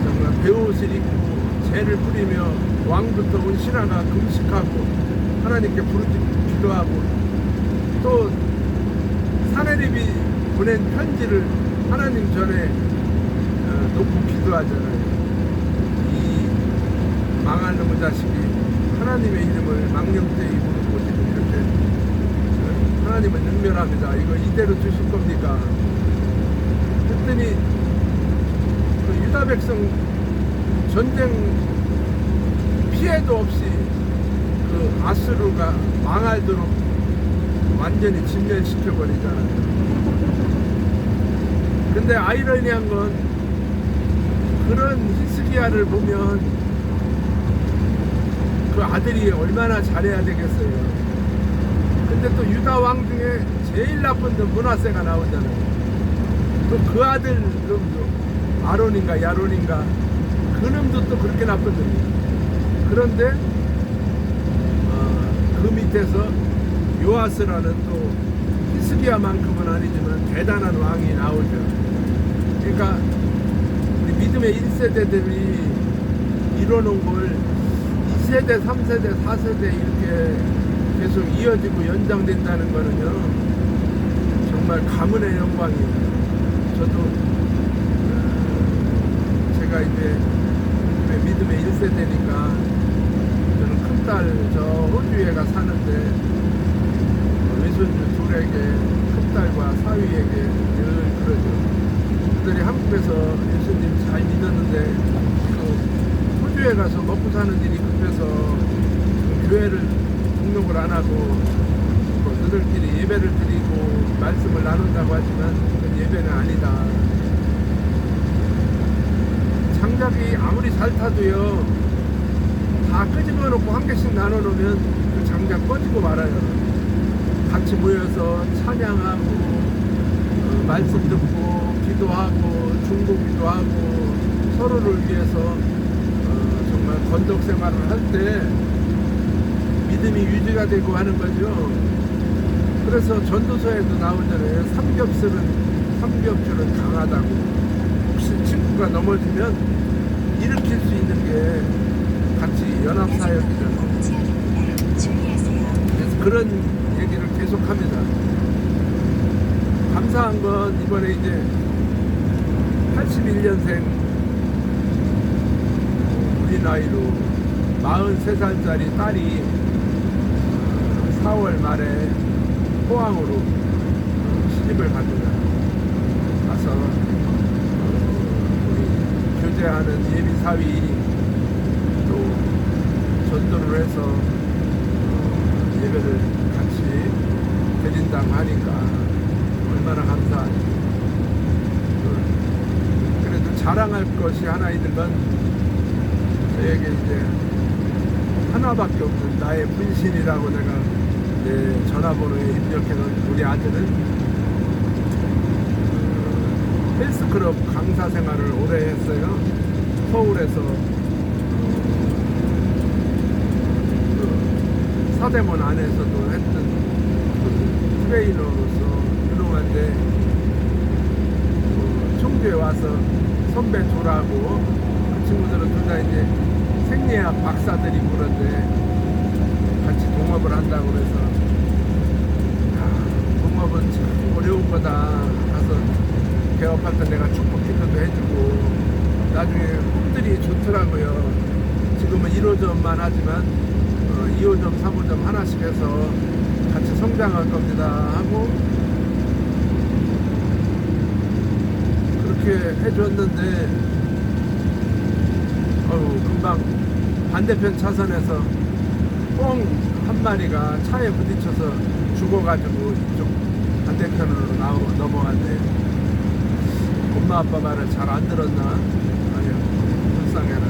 Speaker 1: 정말 베옷을 입고 죄를 뿌리며 왕부터 온 신하가 금식하고 하나님께 기도하고, 또 사네립이 보낸 편지를 하나님 전에 놓고 기도하잖아요. 이 망할 놈의 자식이 하나님의 이름을 망령되이 부르고 이렇게 하나님은 능멸합니다. 이거 이대로 주실 겁니까? 그랬더니 그 유다 백성 전쟁 피해도 없이 그 아수르가 망할도록 완전히 진멸시켜버리잖아요. 근데 아이러니한 건 그런 히스기야를 보면 그 아들이 얼마나 잘해야 되겠어요. 근데 또 유다 왕 중에 제일 나쁜 놈 므낫세가 나오잖아요. 또 그 아들 놈도 아론인가 야론인가 그 놈도 또 그렇게 나쁜 놈이에요. 그런데 그 밑에서 요아스라는 또 히스기야만큼은 아니지만 대단한 왕이 나오죠. 그러니까 우리 믿음의 1세대들이 이뤄놓은 걸 2세대, 3세대, 4세대 이렇게 계속 이어지고 연장된다는 거는요, 정말 가문의 영광이에요. 저도 제가 이제 믿음의 1세대니까 저는 큰딸 저 호주에 가 사는데 외손주 둘에게 큰딸과 사위에게 늘 그러죠. 그들이 한국에서 예수님 잘 믿었는데 그 호주에 가서 먹고 사는 일이 급해서 교회를 등록을 안 하고 너들끼리 예배를 드리고 말씀을 나눈다고 하지만 그건 예배는 아니다. 장작이 아무리 잘 타도요 다 끄집어 놓고 한 개씩 나눠 놓으면 그 장작 꺼지고 말아요. 같이 모여서 찬양하고 말씀 듣고 기도하고 중보기도 하고 서로를 위해서 정말 건덕 생활을 할 때 믿음이 유지가 되고 하는 거죠. 그래서 전도서에도 나오잖아요. 삼겹줄은 강하다고. 혹시 친구가 넘어지면 일으킬 수 있는 게 같이 연합사역이잖아요. 그래서 그런 얘기를 계속합니다. 감사한 건 이번에 이제 81년생 우리 나이로 43살짜리 딸이 4월 말에 포항으로 시집을 갑니다. 가서 우리 교제하는 예비사위 또 전도를 해서 예배를 같이 드린다고 하니까 얼마나 감사하니. 그래도 자랑할 것이 하나 있는 건 저에게 이제 하나밖에 없는 나의 분신이라고 내가 내 전화번호에 입력해놓은 우리 아들은 헬스클럽 강사 생활을 오래 했어요. 서울에서 사대문 안에서도 했던 트레이너로서 유능한데 청주에 와서 선배 둘하고 그 친구들은 둘 다 이제 생리학 박사들이고 그런데 같이 동업을 한다고 그래서 동업은 참 어려운 거다. 가서 개업할 때 내가 축복 기도도 해주고 나중에 꿈들이 좋더라고요. 지금은 1호점만 하지만 2호점, 3호점 하나씩 해서 같이 성장할 겁니다 하고 그렇게 해줬는데 금방 반대편 차선에서 꽁 한 마리가 차에 부딪혀서 죽어가지고 이쪽 반대편으로 넘어갔네. 엄마 아빠 말을 잘 안 들었나? 아니요, 불쌍해라.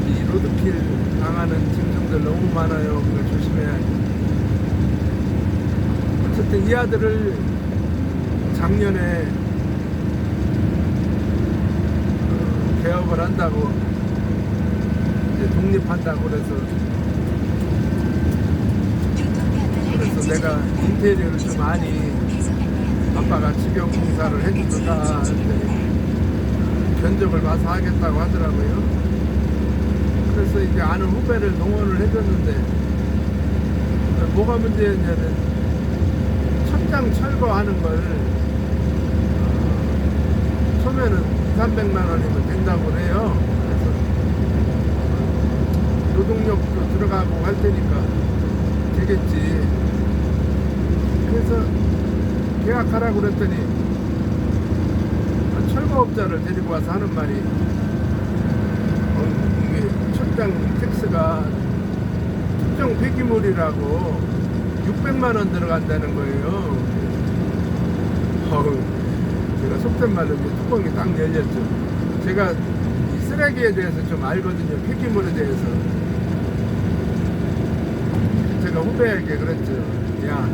Speaker 1: 이 로드킬 당하는 짐승들 너무 많아요. 그거 조심해야지. 어쨌든 이 아들을 작년에 개업을 한다고 이제 독립한다고 그래서 내가 인테리어를 좀 많이 아빠가 직영공사를 해주다가 견적을 봐서 하겠다고 하더라고요. 그래서 이제 아는 후배를 동원을 해줬는데 뭐가 문제였냐면 천장 철거하는 걸 처음에는 200~300만 원이면 된다고 해요. 그래서 노동력도 들어가고 할 테니까 되겠지. 그래서 계약하라고 그랬더니 철거업자를 데리고 와서 하는 말이 이게 천장 텍스가 특정 폐기물이라고 600만 원 들어간다는 거예요. 제가 속된 말로 이제 뚜껑이 딱 열렸죠. 제가 이 쓰레기에 대해서 좀 알거든요. 폐기물에 대해서. 제가 후배에게 그랬죠. 야,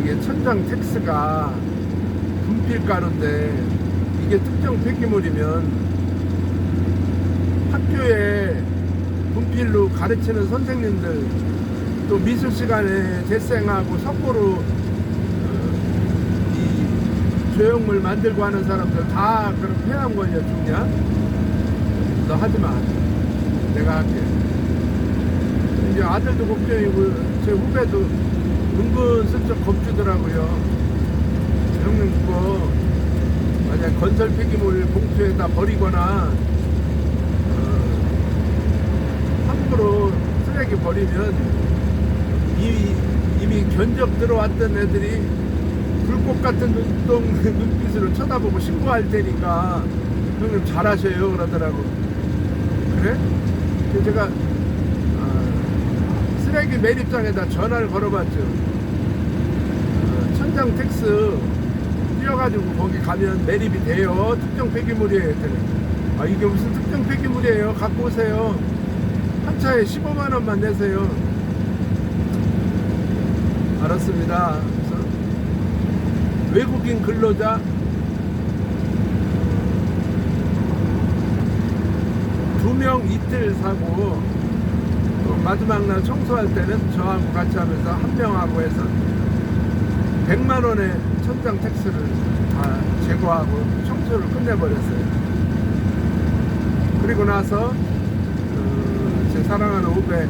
Speaker 1: 이게 천장 텍스가 분필가루인데 이게 특정 폐기물이면 학교에 분필로 가르치는 선생님들 또 미술 시간에 재생하고 석고로 이 조형물 만들고 하는 사람들 다 그런 폐암 걸려 죽냐? 너 하지마. 내가 할게. 이제 아들도 걱정이고 제 후배도 은근슬쩍 겁주더라고요. 형님 그거 만약 건설 폐기물 봉투에다 버리거나 함부로 쓰레기 버리면 이미 견적 들어왔던 애들이 불꽃 같은 눈빛으로 쳐다보고 신고할 테니까 형님 잘하셔요 그러더라고. 그래? 그래서 제가 쓰레기 매립장에다 전화를 걸어봤죠. 천장 텍스 띄어가지고 거기 가면 매립이 돼요. 특정 폐기물이에요. 했더니 이게 무슨 특정 폐기물이에요. 갖고 오세요. 한 차에 15만원만 내세요. 알았습니다. 그래서 외국인 근로자 2명 이틀 사고 또 마지막 날 청소할 때는 저하고 같이 하면서 한 명하고 해서 100만원의 천장 텍스를 다 제거하고 청소를 끝내버렸어요. 그리고 나서 제 사랑하는 후배,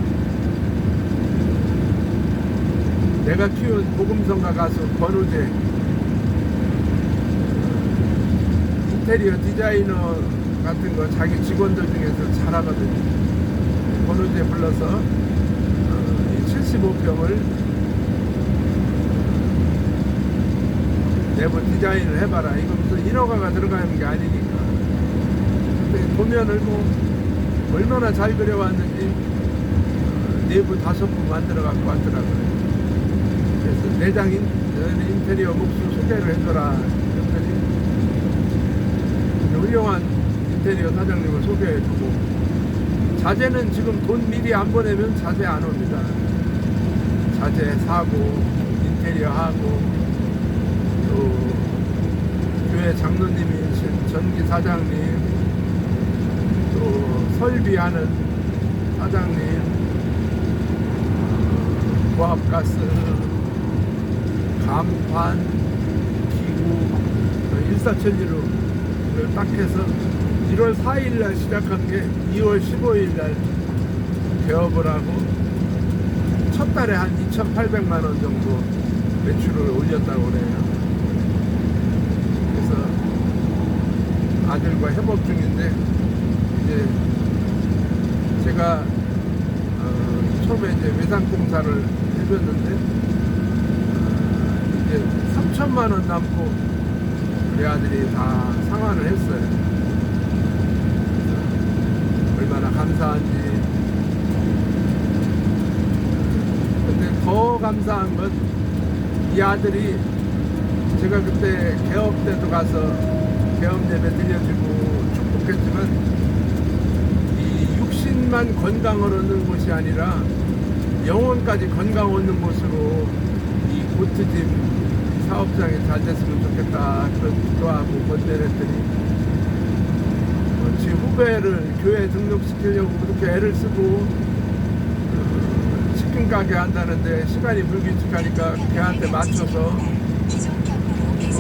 Speaker 1: 내가 키운 복음성가 가수 권우재, 인테리어 디자이너 같은 거 자기 직원들 중에서 잘하거든요. 권우재 불러서 75평을 내부 디자인을 해봐라. 이거 무슨 1억화가 들어가는 게 아니니까. 근데 도면을 얼마나 잘 그려왔는지 내부 5분 만들어 갖고 왔더라고요. 그래서 내장 인테리어 목수 소개를 해줘라 했더니 훌륭한 인테리어 사장님을 소개해주고, 자재는 지금 돈 미리 안 보내면 자재 안 옵니다. 자재 사고 인테리어 하고, 또 교회 장로님이신 전기 사장님, 또 설비하는 사장님, 고압가스, 간판, 기구, 일사천리로 딱 해서 1월 4일날 시작한 게 2월 15일날 개업을 하고 첫 달에 한 2,800만원 정도 매출을 올렸다고 그래요. 그래서 아들과 협업 중인데, 이제 제가 처음에 이제 외상공사를 해줬는데 이제 3천만원 남고 우리 아들이 다 상환을 했어요. 얼마나 감사한지. 근데 더 감사한 건 이 아들이, 제가 그때 개업 때도 가서 개업 예배 드려주고 축복했지만 이 육신만 건강을 얻는 곳이 아니라 영혼까지 건강 얻는 곳으로 이 보트짐 사업장이 잘 됐으면 좋겠다 그런 기도하고 권면했더니 제 후배를 교회에 등록시키려고 그렇게 애를 쓰고 치킨 가게 한다는데 시간이 불규칙하니까 걔한테 맞춰서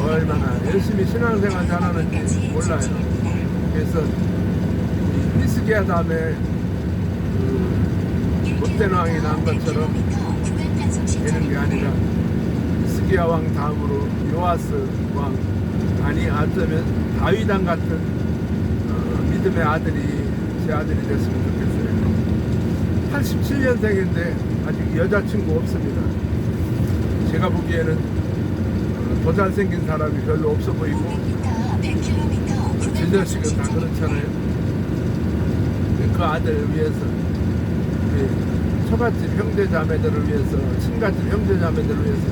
Speaker 1: 얼마나 열심히 신앙생활 잘하는지 몰라요. 그래서 히스기야 다음에 못된 왕이 난 것처럼 되는 게 아니라 히스기야 왕 다음으로 요아스 왕, 아니 어쩌면 다윗 왕 같은 믿음의 아들이 제 아들이 됐으면 좋겠어요. 87년생인데 아직 여자친구 없습니다. 제가 보기에는 더 잘생긴 사람이 별로 없어 보이고, 제 자식은 다 그렇잖아요. 그 아들을 위해서, 처갓집 형제자매들을 위해서, 친갓집 형제자매들을 위해서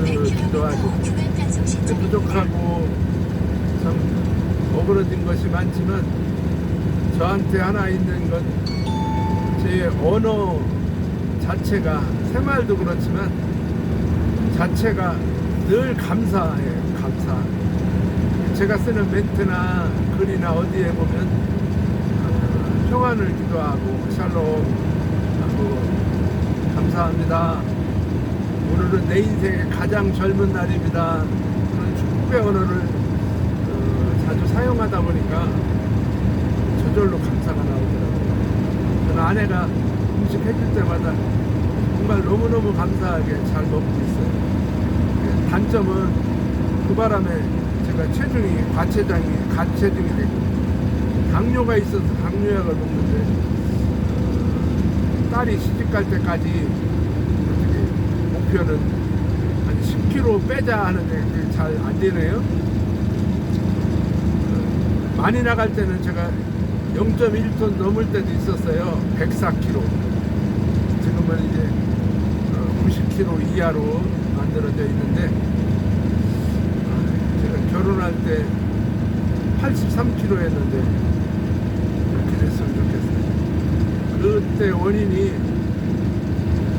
Speaker 1: 늘 기도하고, 부족하고 참 어그러진 것이 많지만 저한테 하나 있는 건 제 언어 자체가, 새말도 그렇지만 자체가 늘 감사해요. 감사. 제가 쓰는 멘트나 글이나 어디에 보면 평안을 기도하고 샬롬 하고 감사합니다. 오늘은 내 인생의 가장 젊은 날입니다. 그런 축복의 언어를 자주 사용하다 보니까 저절로 감사가 나오더라고요. 저는 아내가 음식 해줄 때마다 정말 너무너무 감사하게 잘 먹고 있어요. 단점은 그 바람에 제가 체중이 가체중이 되고 당뇨가 있어서 당뇨약을 먹는데 딸이 시집갈 때까지 목표는 한 10kg 빼자 하는데 그게 잘 안 되네요. 많이 나갈 때는 제가 0.1톤 넘을 때도 있었어요. 104kg. 지금은 이제 90kg 이하로 만들어져 있는데 제가 결혼할 때 83kg였는데 이렇게 됐으면 좋겠어요. 그때 원인이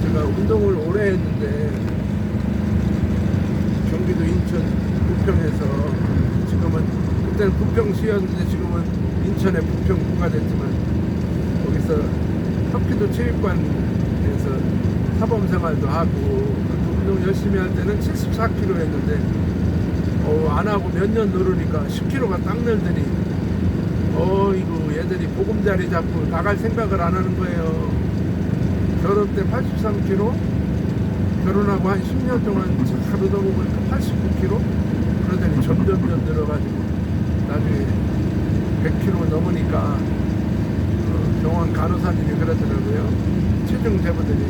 Speaker 1: 제가 운동을 오래 했는데 경기도 인천 부평에서 지금은 그때는 부평시였는데 지금은 인천의 부평구가 됐지만 거기서 합기도 체육관에서 사범생활도 하고 운동 열심히 할 때는 74kg 했는데 안 하고 몇 년 누르니까 10kg가 딱 늘더니 이거 얘들이 보금자리 잡고 나갈 생각을 안 하는 거예요. 결혼 때 83kg, 결혼하고 한 10년 동안 잘 얻어먹으니까 89kg, 그러더니 점점 늘어가지고 나중에 100kg 넘으니까 병원 간호사님이 그러더라고요. 체중 재보더니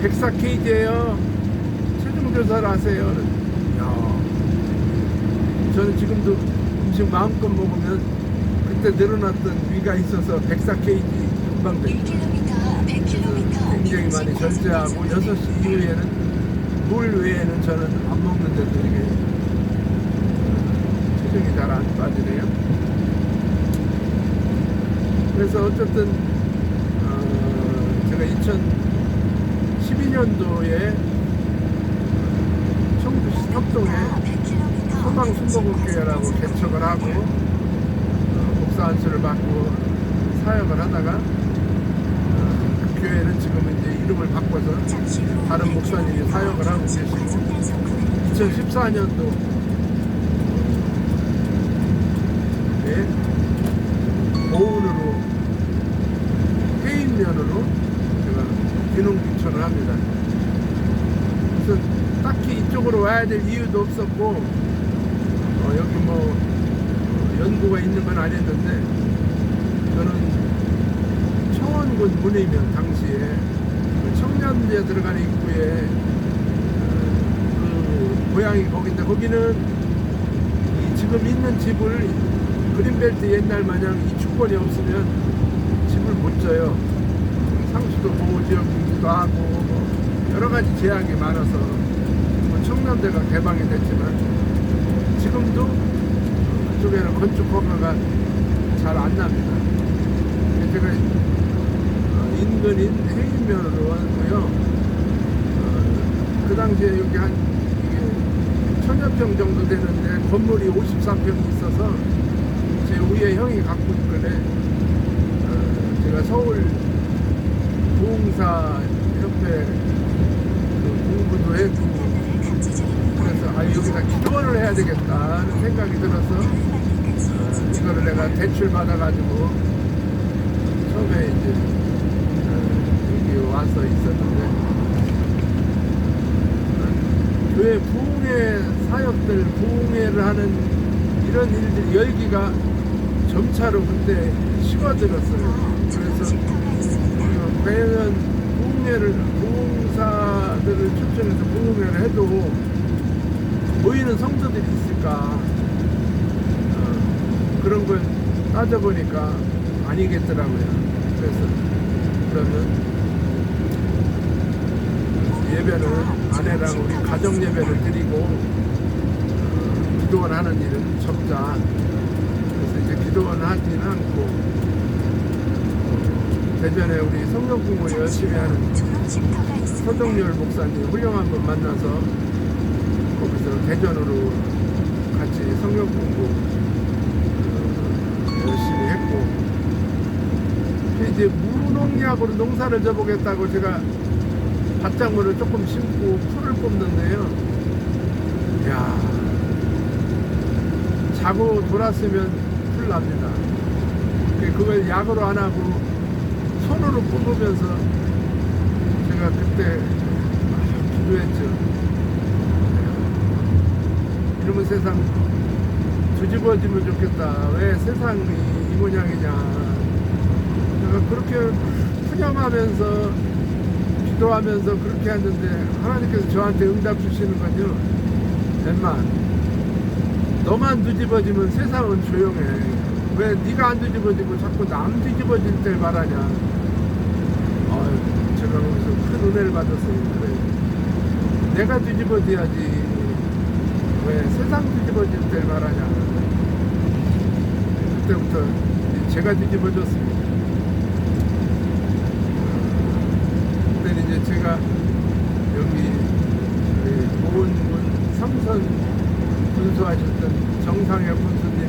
Speaker 1: 104kg예요. 체중 조사를 하세요. 야, 저는 지금도 음식 마음껏 먹으면 그때 늘어났던 위가 있어서 104kg 금방 됩니다. 굉장히 많이 절제하고 6시 이후에는 물 외에는 저는 안 먹는데도 이게 체중이 잘 안 빠지네요. 그래서 어쨌든 제가 2012년도에 청주시 협동에 소방순복음교회라고 개척을 하고 목사 안수를 받고 사역을 하다가 그 교회는 지금 이제 이름을 바꿔서 다른 목사님이 사역을 하고 계시고 2014년도 보훈으로 해인면으로 제가 귀농귀촌을 합니다. 그래서 딱히 이쪽으로 와야 될 이유도 없었고 여기 뭐 연구가 있는 건 아니었는데 저는 청원군 문의면 당시에 청년부에 들어가는 입구에 그 고향이 거긴데 거기는 지금 있는 집을 그린벨트 옛날 마냥 이주권이 없으면 집을 못 져요. 상수도 보호지역이기도 하고 뭐 여러 가지 제약이 많아서 뭐 청남대가 개방이 됐지만 지금도 그쪽에는 건축 허가가 잘 안 납니다. 제가 인근인 해인면으로 왔고요. 그 당시에 여기 한 1000여평 정도 되는데 건물이 53평이 있어서 제 위에 형이 갖고 있길래 제가 서울 부흥사 협회 공부도 했고 그래서 여기다 기도원을 해야 되겠다 하는 생각이 들어서 이거를 내가 대출 받아가지고 처음에 이제 여기 와서 있었는데 교회 부흥회 사역들 부흥회를 하는 이런 일들 열기가 점차로 그때 식어들었어요. 그래서 매년 부흥사들을 초청해서 부흥회를 해도 모이는 성도들이 있을까 그런 걸 따져보니까 아니겠더라고요. 그래서 그러면 예배는 아내랑 우리 가정 예배를 드리고 기도원 하는 일은 적자. 그래서 이제 기도원 하지는 않고 대전에 우리 성경 공부 열심히 하는 서정열 목사님 훌륭한 분 만나서 거기서 대전으로 같이 성경 공부 열심히 했고 이제 무농약으로 농사를 져보겠다고 제가 밭작물을 조금 심고 풀을 뽑는데요. 이야, 자고 돌았으면 풀 납니다. 그걸 약으로 안 하고 손으로 뽑으면서 제가 그때 기도했죠. 이러면 세상 뒤집어지면 좋겠다. 왜 세상이 이 모양이냐. 제가 그렇게 푸념하면서 기도하면서 그렇게 했는데 하나님께서 저한테 응답 주시는 건요. 웬만 너만 뒤집어지면 세상은 조용해. 왜 네가 안 뒤집어지고 자꾸 남 뒤집어질 때 말하냐. 제가 거기서 큰 은혜를 받았어요. 그래. 내가 뒤집어져야지. 왜 세상 뒤집어질 때 말하냐. 그때부터 제가 뒤집어졌습니다. 그때는 이제 제가 여기 보은군 삼선 군수하셨던 정상혁 군수님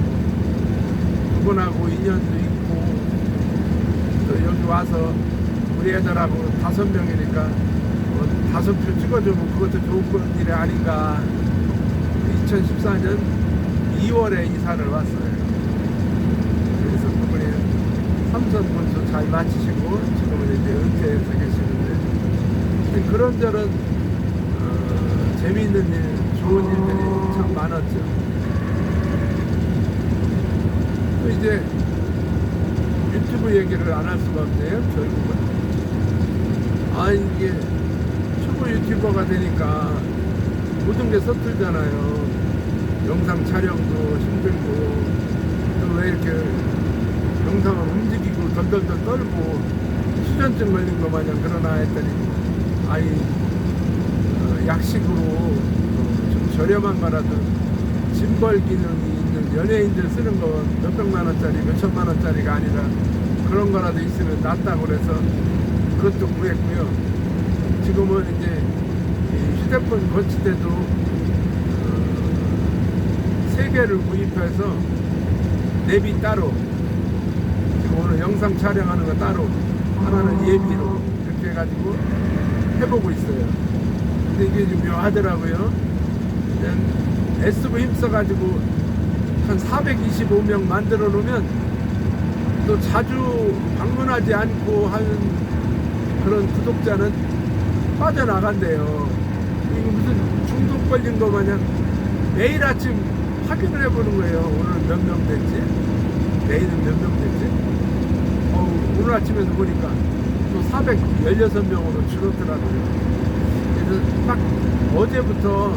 Speaker 1: 그분하고 인연도 있고 또 여기 와서 우리 애들하고 5명이니까 5표 찍어주면 그것도 좋은 일이 아닌가. 2014년 2월에 이사를 왔어요. 그래서 그분이 삼선 군수 잘 마치시고 지금은 이제 은퇴해서 계시는데 그런저런 재미있는 일, 좋은 일들이 참 많았죠. 또 이제 유튜브 얘기를 안 할 수가 없네요. 결국은 이게 초보 유튜버가 되니까 모든 게 서툴잖아요. 영상 촬영도 힘들고 또 왜 이렇게 영상을 움직이고 덜덜덜 떨고 수전증 걸린 거 마냥 그러나 했더니 약식으로 좀 저렴한 거라도 짐벌 기능이 있는 연예인들 쓰는 거 몇백만 원짜리 몇천만 원짜리가 아니라 그런 거라도 있으면 낫다고 그래서 그것도 구했고요. 지금은 이제 휴대폰 거치대도 3개를 구입해서 내비 따로, 지금 오늘 영상 촬영하는 거 따로, 하나는 예비로 이렇게 해가지고 해보고 있어요. 근데 이게 좀 묘하더라고요. 애쓰고 힘써가지고 한 425명 만들어 놓으면 또 자주 방문하지 않고 하는 그런 구독자는 빠져나간대요. 이거 무슨 중독 걸린 거 마냥 매일 아침 확인을 해보는 거예요. 오늘 몇 명 됐지? 내일은 몇 명 됐지? 오늘 아침에도 보니까 또 416명으로 줄었더라고요. 그래서 딱 어제부터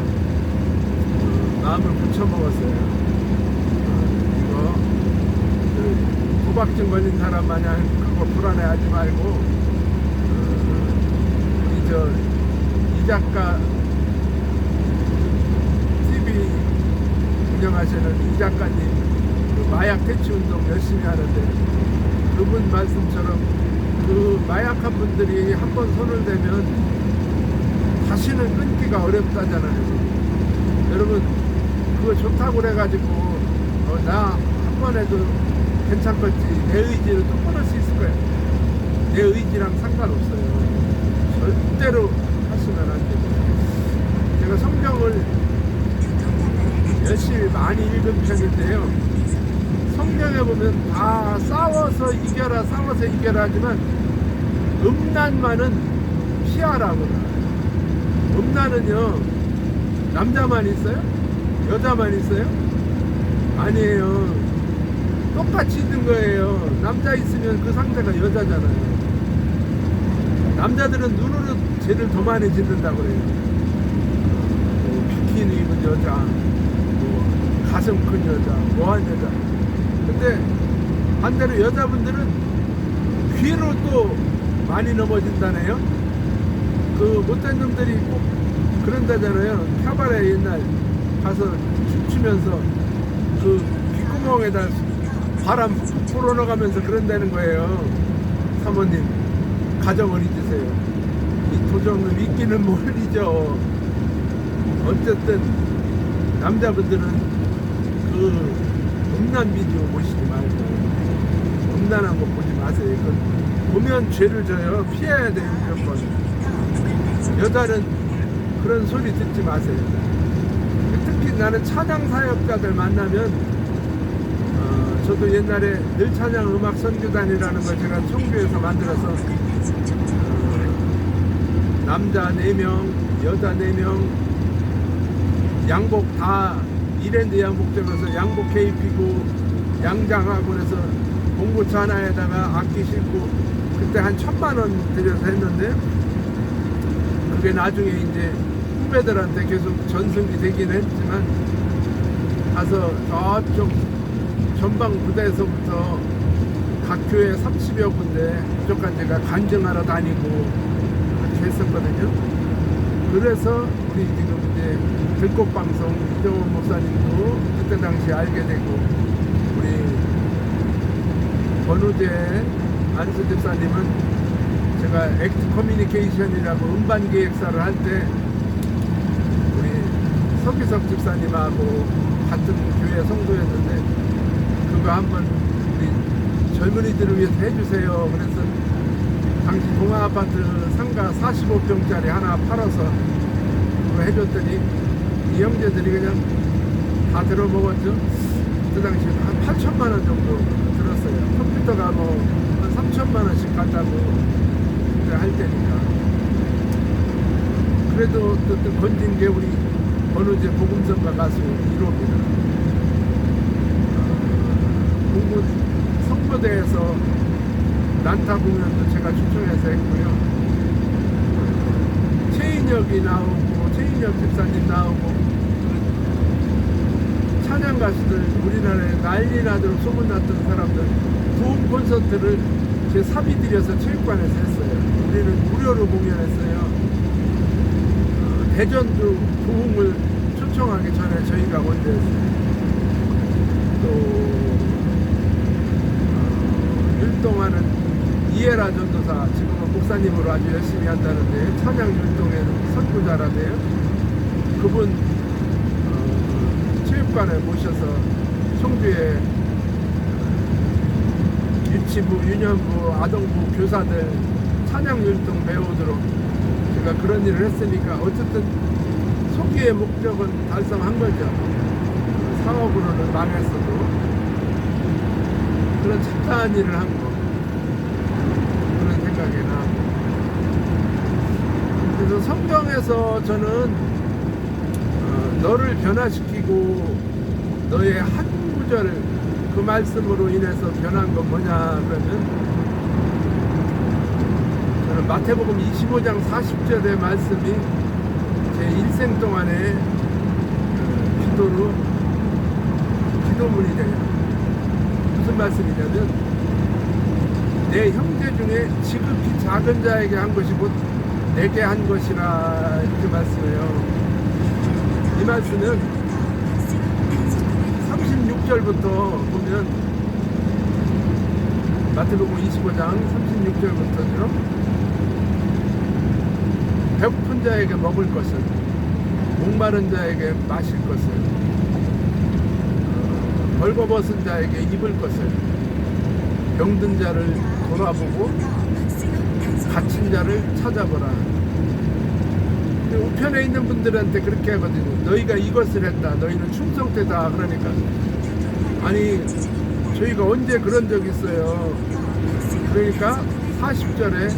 Speaker 1: 마음을 붙여먹었어요. 이거 도박증 걸린 사람 마냥 그거 불안해하지 말고 우리 이 작가 TV 운영하시는 이 작가님 그 마약 퇴치 운동 열심히 하는데 그분 말씀처럼 그 마약한 분들이 한번 손을 대면 다시는 끊기가 어렵다잖아요. 여러분 그거 좋다고 그래가지고 나 한 번 해도 괜찮겠지 내 의지로 또 끊을 수 있을 거야. 내 의지랑 상관없어요. 절대로 하시면 안 되고. 제가 성경을 열심히 많이 읽은 편인데요. 성경에 보면 다 싸워서 이겨라 하지만 음란만은 피하라고. 음란은요 남자만 있어요? 여자만 있어요? 아니에요. 똑같이 있는 거예요. 남자 있으면 그 상대가 여자잖아요. 남자들은 눈으로 죄를 더 많이 짓는다고 그래요. 비키니 입은 여자, 가슴 큰 여자, 뭐한 여자. 근데 반대로 여자분들은 귀로 또 많이 넘어진다네요. 그 못된 놈들이 꼭 그런다잖아요. 카바레 옛날 가서 춤추면서 그 귓구멍에다 바람 불어넣어가면서 그런다는 거예요. 사모님 가정을 잊으세요. 이 도정은 잊기는 뭘 잊어. 어쨌든 남자분들은 그 음란 비디오 보시지 말고 음란한 거 보지 마세요. 이건 보면 죄를 져요. 피해야 돼요. 무조건. 여자는 그런 소리 듣지 마세요. 특히 나는 찬양 사역자들 만나면 저도 옛날에 늘 찬양 음악 선교단이라는 걸 제가 청주에서 만들어서 남자 4명, 여자 4명, 양복 다 이랜드 양복점에서 양복 KP고 양장하고 그래서 공구차 하나에다가 악기 싣고 그때 한 1,000만 원 들여서 했는데 그게 나중에 이제 후배들한테 계속 전승이 되긴 했지만 가서 저쪽 전방 부대에서부터 각 교회 30여 군데 부족한 제가 간증하러 다니고 그렇게 했었거든요. 그래서 우리 지금 이제 들꽃방송 이정원 목사님도 그때 당시 알게 되고 우리 권우재 안수 집사님은 제가 액트 커뮤니케이션이라고 음반 기획사를 할 때 우리 서기석 집사님하고 같은 교회 성도였는데 그거 한번 우리 젊은이들을 위해서 해주세요. 그래서 당시 동아아파트 상가 45평짜리 하나 팔아서 그거 해줬더니 이 형제들이 그냥 다 들어먹었죠. 그 당시 한 8천만 원 정도 들었어요. 컴퓨터가 뭐 한 3천만 원씩 간다고 할 때니까. 그래도 또 건진 게 우리 권우재 복음성가 가수 1호입니다. 공부 성보대에서 난타 공연도 제가 초청해서 했고요. 최인혁이 나오고 최인혁 집사님 나오고 찬양 가수들 우리나라에 난리 나도록 소문났던 사람들 부흥 콘서트를 제 사비 들여서 체육관에서 했어요. 우리는 무료로 공연했어요. 대전도 부흥을 초청하기 전에 저희가 먼저 했어요. 또 율동하는 이해라 전도사 지금은 목사님으로 아주 열심히 한다는데 찬양 율동에 선구자라네요. 그분 체육관에 모셔서 청주에 유치부, 유년부, 아동부 교사들 찬양 율동 배우도록 제가 그런 일을 했으니까 어쨌든 소기의 목적은 달성한 거죠. 사업으로는 망했어도 그런 착한 일을 한 거 그런 생각이 나. 그래서 성경에서 저는 너를 변화시키고 너의 한 구절 그 말씀으로 인해서 변한 건 뭐냐 그러면 저는 마태복음 25장 40절의 말씀이 제 일생 동안의 기도문이 돼요. 무슨 말씀이냐면 내 형제 중에 지극히 작은 자에게 한 것이 곧 내게 한 것이라 이렇게 말씀해요. 이 말씀은 36절부터 보면 마태복음 25장 36절부터죠. 배고픈 자에게 먹을 것을, 목마른 자에게 마실 것을, 벌거벗은 자에게 입을 것을, 병든 자를 돌아보고 갇힌 자를 찾아보라. 우편에 있는 분들한테 그렇게 하거든요. 너희가 이것을 했다. 너희는 충성되다. 그러니까 아니 저희가 언제 그런 적 있어요. 그러니까 40절에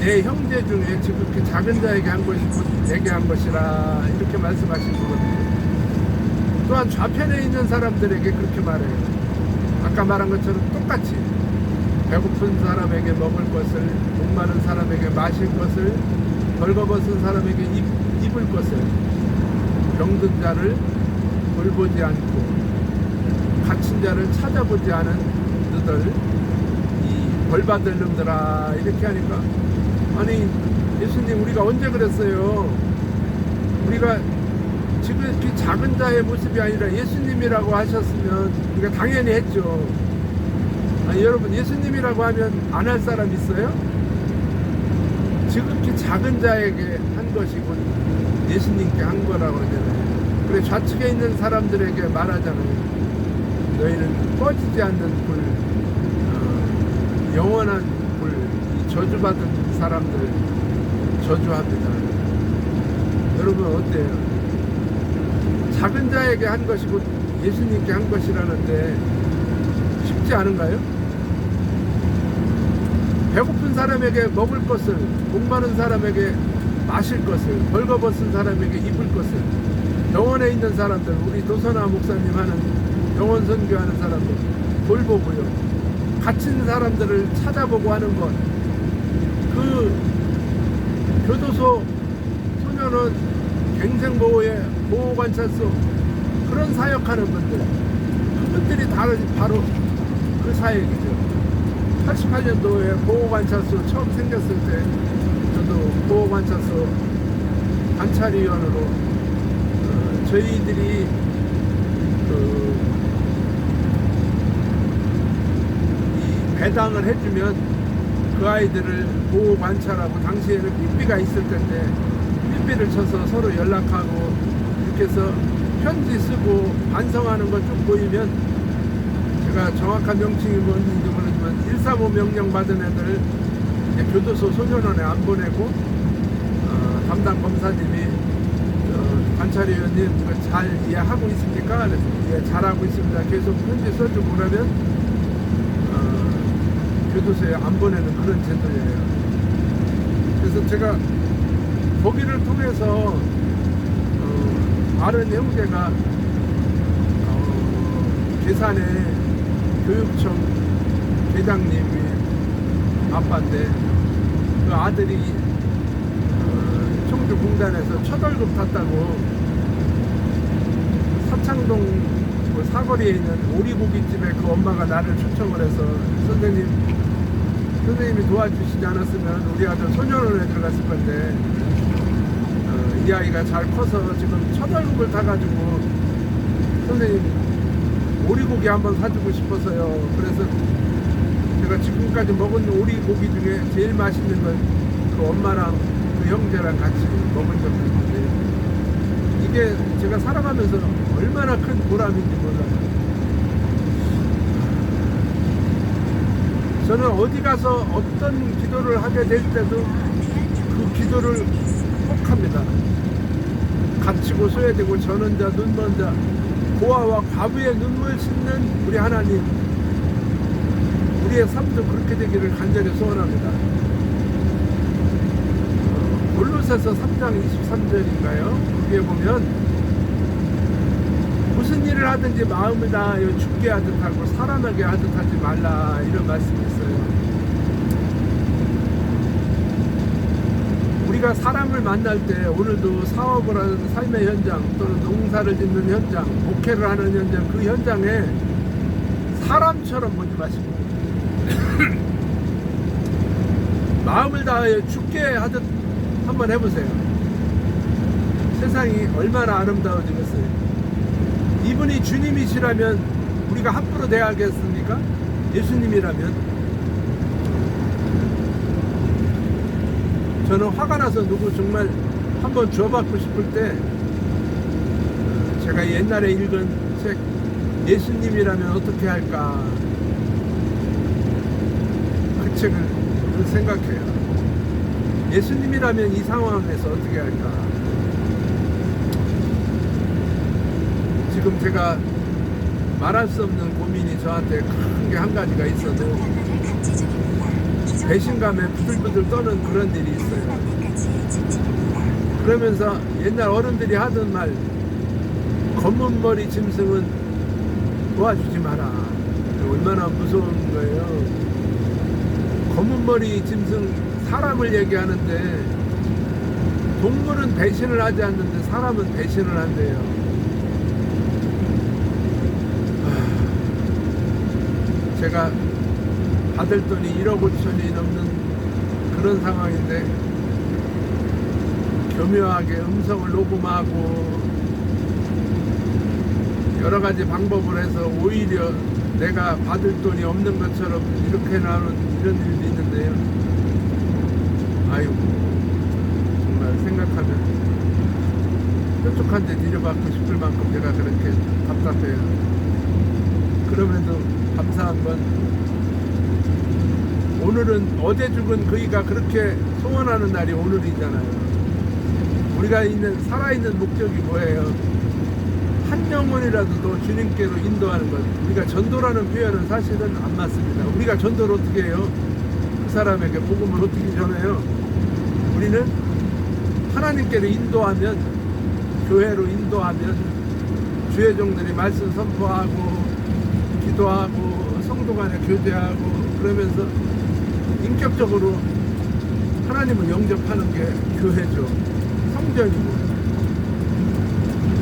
Speaker 1: 내 형제 중에 지극히 작은 자에게 한 것이 내게 한 것이라 이렇게 말씀하신 거거든요. 또한 좌편에 있는 사람들에게 그렇게 말해요. 아까 말한 것처럼 똑같이 배고픈 사람에게 먹을 것을, 목마른 사람에게 마실 것을, 벌거벗은 사람에게 입을 것을, 병든 자를 돌보지 않고 갇힌 자를 찾아보지 않은 너들 이 벌받을 놈들아 이렇게 하니까 아니 예수님 우리가 언제 그랬어요? 우리가 지금 작은 자의 모습이 아니라 예수님이라고 하셨으면 우리가 당연히 했죠. 아니 여러분 예수님이라고 하면 안 할 사람 있어요? 지극히 작은 자에게 한 것이고 예수님께 한 거라고 그러잖아요. 그래 좌측에 있는 사람들에게 말하잖아요. 너희는 꺼지지 않는 불, 영원한 불, 저주받은 사람들 저주합니다. 여러분 어때요? 작은 자에게 한 것이고 예수님께 한 것이라는데 쉽지 않은가요? 배고픈 사람에게 먹을 것을, 목마른 사람에게 마실 것을, 벌거벗은 사람에게 입을 것을, 병원에 있는 사람들, 우리 도선아 목사님 하는 병원 선교하는 사람들 돌보고요. 갇힌 사람들을 찾아보고 하는 것. 그 교도소 소년원 갱생보호의 보호관찰소 그런 사역하는 분들, 그분들이 바로 그 사역이죠. 88년도에 보호관찰소 처음 생겼을 때 저도 보호관찰소 관찰위원으로 저희들이 이 배당을 해주면 그 아이들을 보호 관찰하고, 당시에는 삐삐가 있을 텐데 삐삐를 쳐서 서로 연락하고 이렇게 해서 편지 쓰고 반성하는 것 좀 보이면, 제가 정확한 명칭이 뭔지 모르지만 135 명령 받은 애들 교도소 소년원에 안 보내고 담당 검사님이 관찰위원님 잘 이해하고 있습니까? 그래서 예, 잘하고 있습니다. 계속 편지 써주고 그러면 교도소에 안 보내는 그런 제도예요. 그래서 제가 거기를 통해서 다른 형제가 계산에 교육청 회장님이 아빠인데 그 아들이 청주공단에서 첫 월급 탔다고 사창동 그 사거리에 있는 오리고기집에 그 엄마가 나를 초청을 해서 선생님이 도와주시지 않았으면 우리 아들 소년원에 들어갔을 건데 이 아이가 잘 커서 지금 첫 월급을 타가지고 선생님 오리고기 한번 사주고 싶어서요. 그래서 제가 지금까지 먹은 오리고기 중에 제일 맛있는 건 그 엄마랑 그 형제랑 같이 먹은 적이 있는데, 이게 제가 살아가면서 얼마나 큰 보람인지 몰라요. 저는 어디 가서 어떤 기도를 하게 될 때도 그 기도를 꼭 합니다. 갇히고 소외되고 저는 자 눈먼 자 고아와 과부의 눈물 씻는 우리 하나님, 우리의 삶도 그렇게 되기를 간절히 소원합니다. 골로새서 3장 23절인가요? 거기에 보면 무슨 일을 하든지 마음을 다하여 죽게 하듯 하고 사람에게 하듯 하지 말라, 이런 말씀이 있어요. 우리가 사람을 만날 때 오늘도 사업을 하는 삶의 현장 또는 농사를 짓는 현장, 목회를 하는 현장, 그 현장에 사람처럼 보지 마시고 마음을 다하여 죽게 하듯 한번 해보세요. 세상이 얼마나 아름다워지겠어요. 이분이 주님이시라면 우리가 함부로 대하겠습니까? 예수님이라면. 저는 화가 나서 누구 정말 한번 줘받고 싶을 때 제가 옛날에 읽은 책 예수님이라면 어떻게 할까, 그 책을 생각해요. 예수님이라면 이 상황에서 어떻게 할까. 지금 제가 말할 수 없는 고민이 저한테 큰 게 한 가지가 있어도 배신감에 부들부들 떠는 그런 일이 있어요. 그러면서 옛날 어른들이 하던 말, 검은 머리 짐승은 도와주지 마라. 얼마나 무서운 거예요. 검은 머리 짐승, 사람을 얘기하는데 동물은 배신을 하지 않는데 사람은 배신을 한대요. 제가 받을 돈이 1억 5천이 넘는 그런 상황인데 교묘하게 음성을 녹음하고 여러 가지 방법을 해서 오히려 내가 받을 돈이 없는 것처럼 이렇게 나오는 이런 일도 있는데요. 아이고, 정말 생각하면 뾰족한 데 들여받고 싶을 만큼 제가 그렇게 답답해요. 그럼에도 감사한 건 오늘은 어제 죽은 그이가 그렇게 소원하는 날이 오늘이잖아요. 우리가 살아있는 목적이 뭐예요? 한 영혼이라도 더 주님께로 인도하는 것. 우리가 전도라는 표현은 사실은 안 맞습니다. 우리가 전도를 어떻게 해요? 사람에게 복음을 어떻게 전해요? 우리는 하나님께로 인도하면, 교회로 인도하면 주의 종들이 말씀 선포하고 기도하고 성도 간에 교제하고 그러면서 인격적으로 하나님을 영접하는 게 교회죠. 성전이고.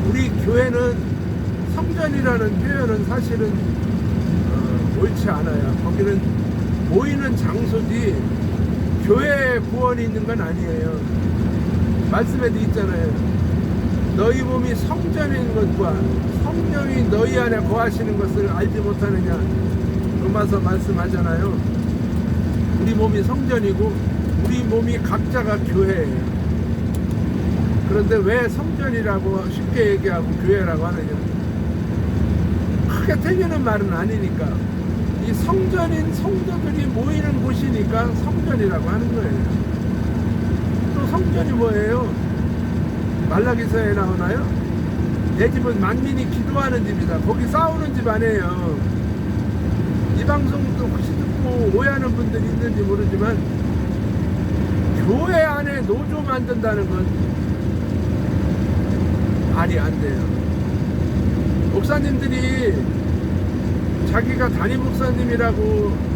Speaker 1: 우리 교회는 성전이라는 표현은 사실은 옳지 않아요. 거기는 모이는 장소지 교회에 구원이 있는 건 아니에요. 말씀에도 있잖아요. 너희 몸이 성전인 것과 성령이 너희 안에 거하시는 것을 알지 못하느냐. 로마서 말씀하잖아요. 우리 몸이 성전이고 우리 몸이 각자가 교회예요. 그런데 왜 성전이라고 쉽게 얘기하고 교회라고 하느냐. 크게 틀리는 말은 아니니까. 이 성전인 성도들이 모이는 곳이니까 성전이라고 하는 거예요. 또 성전이 뭐예요? 말라기서에 나오나요? 내 집은 만민이 기도하는 집이다. 거기 싸우는 집 아니에요. 이 방송도 혹시 듣고 오해하는 분들이 있는지 모르지만 교회 안에 노조 만든다는 건 말이 안 돼요. 목사님들이 자기가 담임 목사님이라고